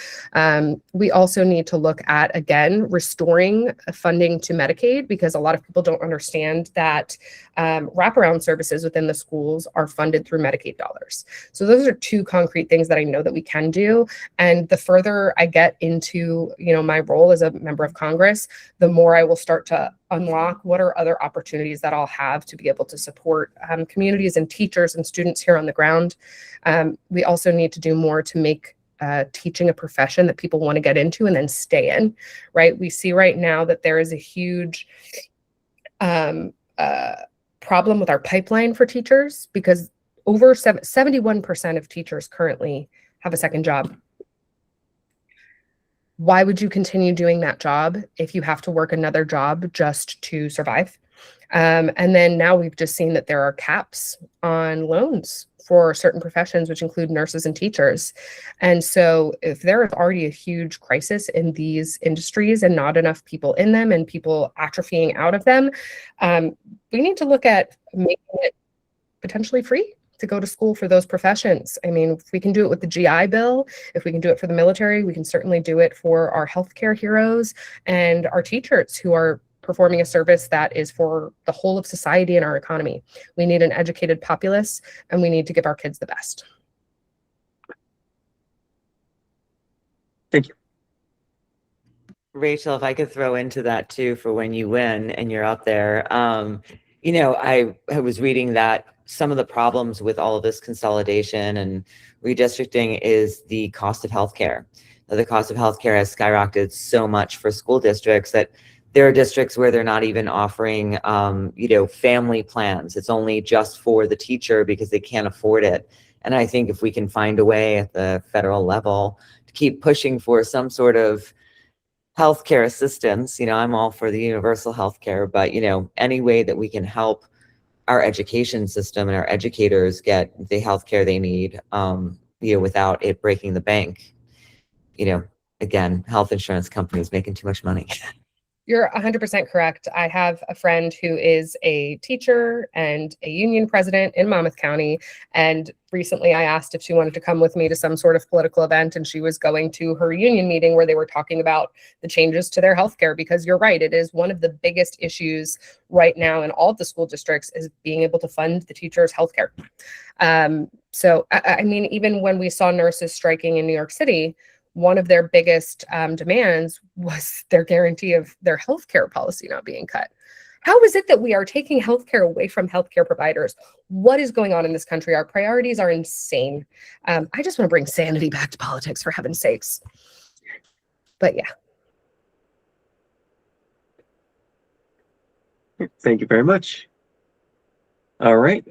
We also need to look at, again, restoring funding to Medicaid, because a lot of people don't understand that wraparound services within the schools are funded through Medicaid dollars. So those are two concrete things that I know that we can do. And the further I get into, my role as a member of Congress, the more I will start to unlock what are other opportunities that I'll have to be able to support communities and teachers and students here on the ground. We also need to do more to make teaching a profession that people want to get into and then stay in, right? We see right now that there is a huge problem with our pipeline for teachers, because over 71% of teachers currently have a second job. Why would you continue doing that job if you have to work another job just to survive? And then now we've just seen that there are caps on loans for certain professions, which include nurses and teachers. And so if there is already a huge crisis in these industries and not enough people in them and people atrophying out of them, we need to look at making it potentially free to go to school for those professions. I mean, if we can do it with the GI Bill, if we can do it for the military, we can certainly do it for our healthcare heroes and our teachers who are performing a service that is for the whole of society and our economy. We need an educated populace, and we need to give our kids the best. Thank you. Rachel, if I could throw into that too for when you win and you're up there. I was reading that some of the problems with all of this consolidation and redistricting is the cost of healthcare. The cost of healthcare has skyrocketed so much for school districts that there are districts where they're not even offering, family plans. It's only just for the teacher because they can't afford it. And I think if we can find a way at the federal level to keep pushing for some sort of healthcare assistance, I'm all for the universal healthcare, but, any way that we can help our education system and our educators get the healthcare they need, without it breaking the bank. Again, health insurance companies making too much money. You're 100% correct. I have a friend who is a teacher and a union president in Monmouth County. And recently I asked if she wanted to come with me to some sort of political event, and she was going to her union meeting where they were talking about the changes to their healthcare, because you're right, it is one of the biggest issues right now in all of the school districts is being able to fund the teachers' healthcare. So, I mean, even when we saw nurses striking in New York City, one of their biggest demands was their guarantee of their healthcare policy not being cut. How is it that we are taking healthcare away from healthcare providers? What is going on in this country? Our priorities are insane. I just want to bring sanity back to politics, for heaven's sakes. But yeah. Thank you very much. All right.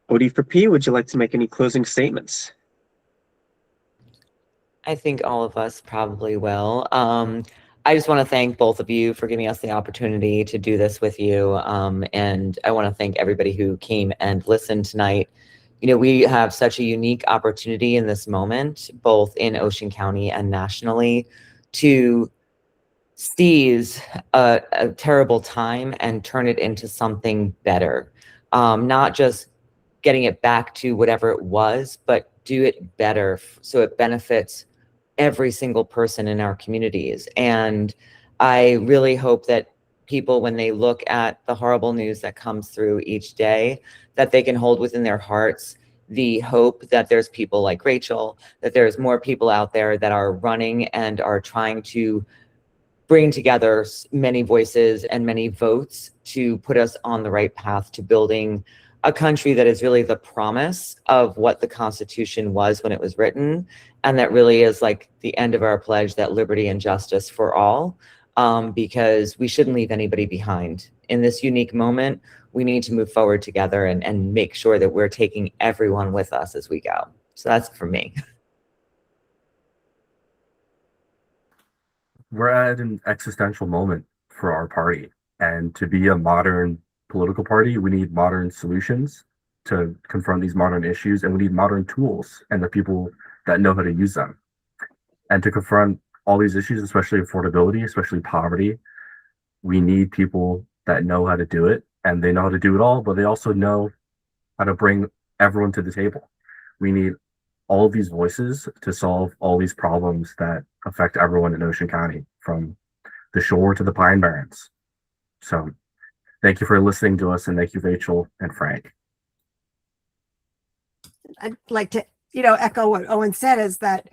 Odie for P, would you like to make any closing statements? I think all of us probably will. I just want to thank both of you for giving us the opportunity to do this with you. And I want to thank everybody who came and listened tonight. We have such a unique opportunity in this moment, both in Ocean County and nationally, to seize a terrible time and turn it into something better. Not just getting it back to whatever it was, but do it better so it benefits every single person in our communities. And I really hope that people, when they look at the horrible news that comes through each day, that they can hold within their hearts the hope that there's people like Rachel, that there's more people out there that are running and are trying to bring together many voices and many votes to put us on the right path to building a country that is really the promise of what the Constitution was when it was written, and that really is like the end of our pledge, that liberty and justice for all, because we shouldn't leave anybody behind. In this unique moment, we need to move forward together and make sure that we're taking everyone with us as we go. So that's for me. We're at an existential moment for our party. And to be a modern political party, we need modern solutions to confront these modern issues, and we need modern tools and the people that know how to use them. And to confront all these issues, especially affordability, especially poverty, we need people that know how to do it, and they know how to do it all, but they also know how to bring everyone to the table. We need all of these voices to solve all these problems that affect everyone in Ocean County, from the shore to the Pine Barrens. So thank you for listening to us, and thank you, Rachel and Frank. I'd like to, echo what Owen said, is that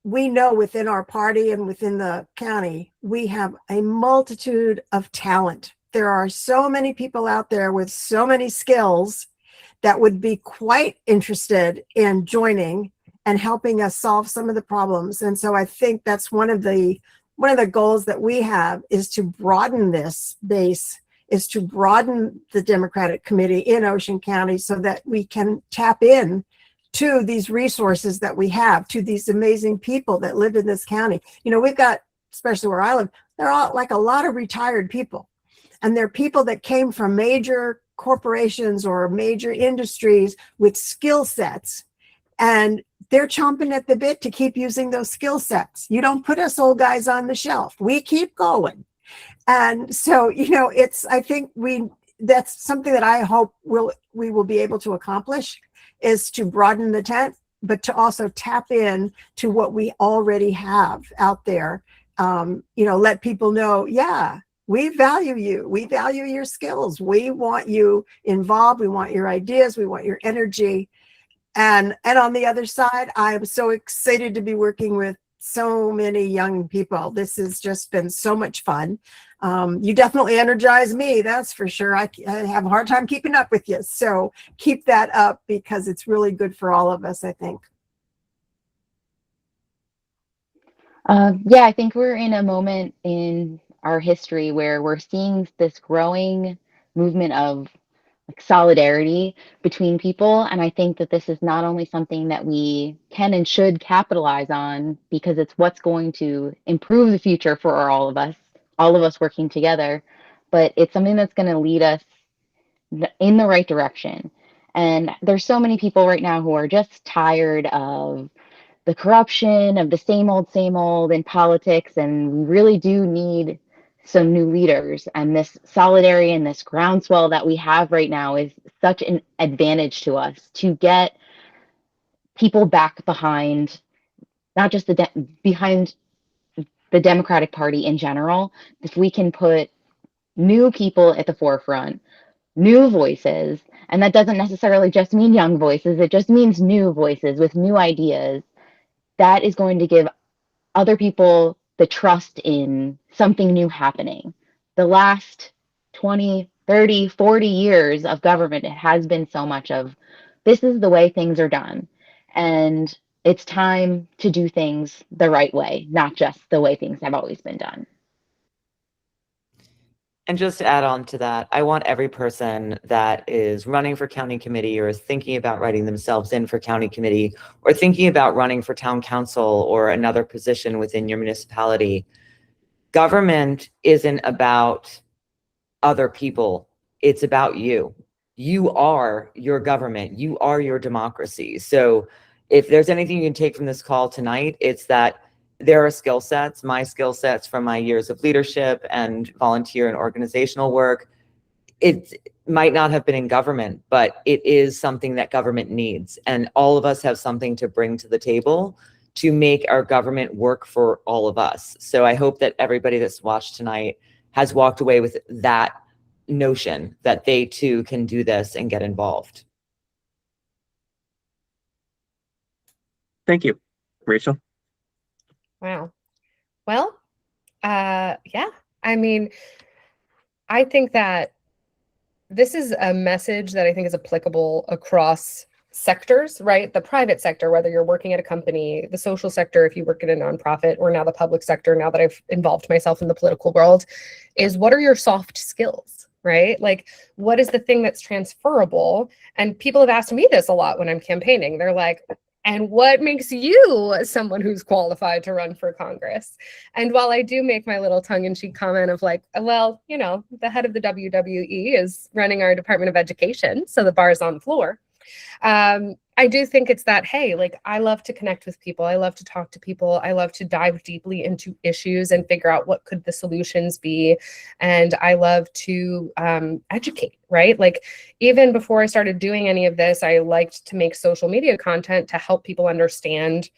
we know within our party and within the county, we have a multitude of talent. There are so many people out there with so many skills that would be quite interested in joining and helping us solve some of the problems. And so I think that's one of the goals that we have, is to broaden this base, is to broaden the Democratic Committee in Ocean County so that we can tap in to these resources that we have, to these amazing people that live in this county. We've got, especially where I live, they're all like a lot of retired people. And they're people that came from major corporations or major industries with skill sets. And they're chomping at the bit to keep using those skill sets. You don't put us old guys on the shelf. We keep going. And so, I think that's something that I hope we will be able to accomplish, is to broaden the tent, but to also tap in to what we already have out there. Let people know, yeah, we value you. We value your skills. We want you involved. We want your ideas. We want your energy. And on the other side, I'm so excited to be working with so many young people. This has just been so much fun. You definitely energize me, that's for sure. I have a hard time keeping up with you. So keep that up, because it's really good for all of us, I think. Yeah, I think we're in a moment in our history where we're seeing this growing movement of solidarity between people. And I think that this is not only something that we can and should capitalize on, because it's what's going to improve the future for all of us working together, but it's something that's going to lead us in the right direction. And there's so many people right now who are just tired of the corruption, of the same old in politics, and we really do need some new leaders. And this solidarity and this groundswell that we have right now is such an advantage to us, to get people back behind, not just behind the Democratic Party in general. If we can put new people at the forefront, new voices, and that doesn't necessarily just mean young voices, it just means new voices with new ideas, that is going to give other people the trust in something new happening. The last 20, 30, 40 years of government, it has been so much of, this is the way things are done. And it's time to do things the right way, not just the way things have always been done. And just to add on to that, I want every person that is running for county committee, or is thinking about writing themselves in for county committee, or thinking about running for town council or another position within your municipality. Government isn't about other people. It's about you. You are your government. You are your democracy. So if there's anything you can take from this call tonight, it's that there are skill sets, my skill sets from my years of leadership and volunteer and organizational work. It might not have been in government, but it is something that government needs. And all of us have something to bring to the table to make our government work for all of us. So I hope that everybody that's watched tonight has walked away with that notion that they too can do this and get involved. Thank you, Rachel. Wow. Well, yeah. I mean, I think that this is a message that I think is applicable across sectors, right? The private sector, whether you're working at a company, the social sector, if you work in a nonprofit, or now the public sector, now that I've involved myself in the political world, is what are your soft skills, right? Like, what is the thing that's transferable? And people have asked me this a lot when I'm campaigning. They're like, and what makes you someone who's qualified to run for Congress? And while I do make my little tongue-in-cheek comment of like, well, you know, the head of the WWE is running our Department of Education, so the bar's on the floor. I do think it's that, hey, like, I love to connect with people. I love to talk to people. I love to dive deeply into issues and figure out what could the solutions be. And I love to educate, right? Like, even before I started doing any of this, I liked to make social media content to help people understand,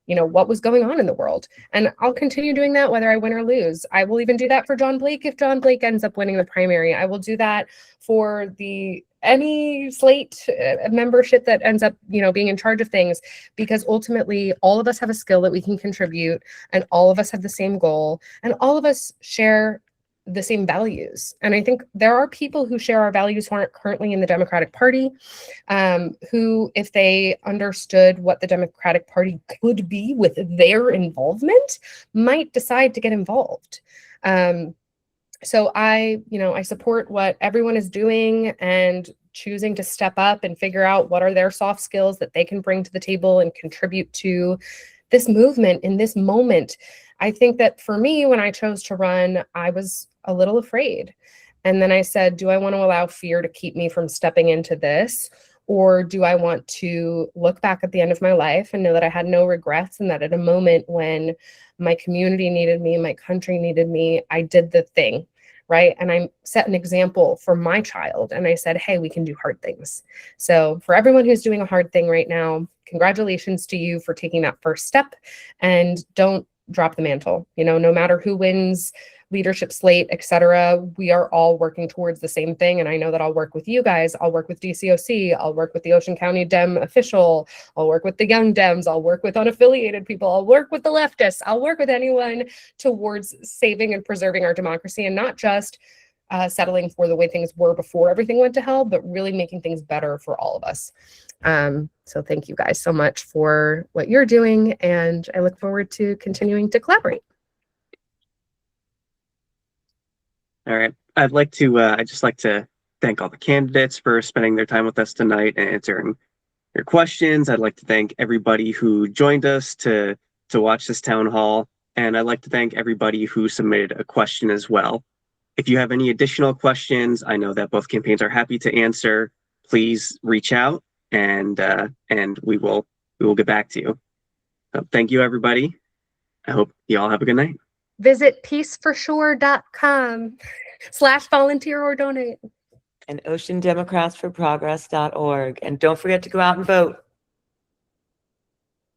you know, what was going on in the world. And I'll continue doing that whether I win or lose. I will even do that for John Blake if John Blake ends up winning the primary. I will do that for any slate membership that ends up, you know, being in charge of things, because ultimately all of us have a skill that we can contribute, and all of us have the same goal, and all of us share the same values. And I think there are people who share our values who aren't currently in the Democratic Party, who, if they understood what the Democratic Party could be with their involvement, might decide to get involved. So I support what everyone is doing and choosing to step up and figure out what are their soft skills that they can bring to the table and contribute to this movement in this moment. I think that for me, when I chose to run, I was a little afraid. And then I said, do I want to allow fear to keep me from stepping into this? Or do I want to look back at the end of my life and know that I had no regrets, and that at a moment when my community needed me, my country needed me, I did the thing, right? And I set an example for my child, and I said, hey, we can do hard things. So for everyone who's doing a hard thing right now, congratulations to you for taking that first step, and don't drop the mantle. You know, no matter who wins leadership slate, etc., we are all working towards the same thing. And I know that I'll work with you guys. I'll work with DCOC. I'll work with the Ocean County Dem official. I'll work with the young Dems. I'll work with unaffiliated people. I'll work with the leftists. I'll work with anyone towards saving and preserving our democracy, and not just settling for the way things were before everything went to hell, but really making things better for all of us. So thank you guys so much for what you're doing, and I look forward to continuing to collaborate. All right. I'd just like to thank all the candidates for spending their time with us tonight and answering your questions. I'd like to thank everybody who joined us to watch this town hall. And I'd like to thank everybody who submitted a question as well. If you have any additional questions, I know that both campaigns are happy to answer. Please reach out, and we will get back to you. So thank you, everybody. I hope you all have a good night. Visit peaceforsure.com/volunteer or donate. And oceandemocratsforprogress.org. And don't forget to go out and vote.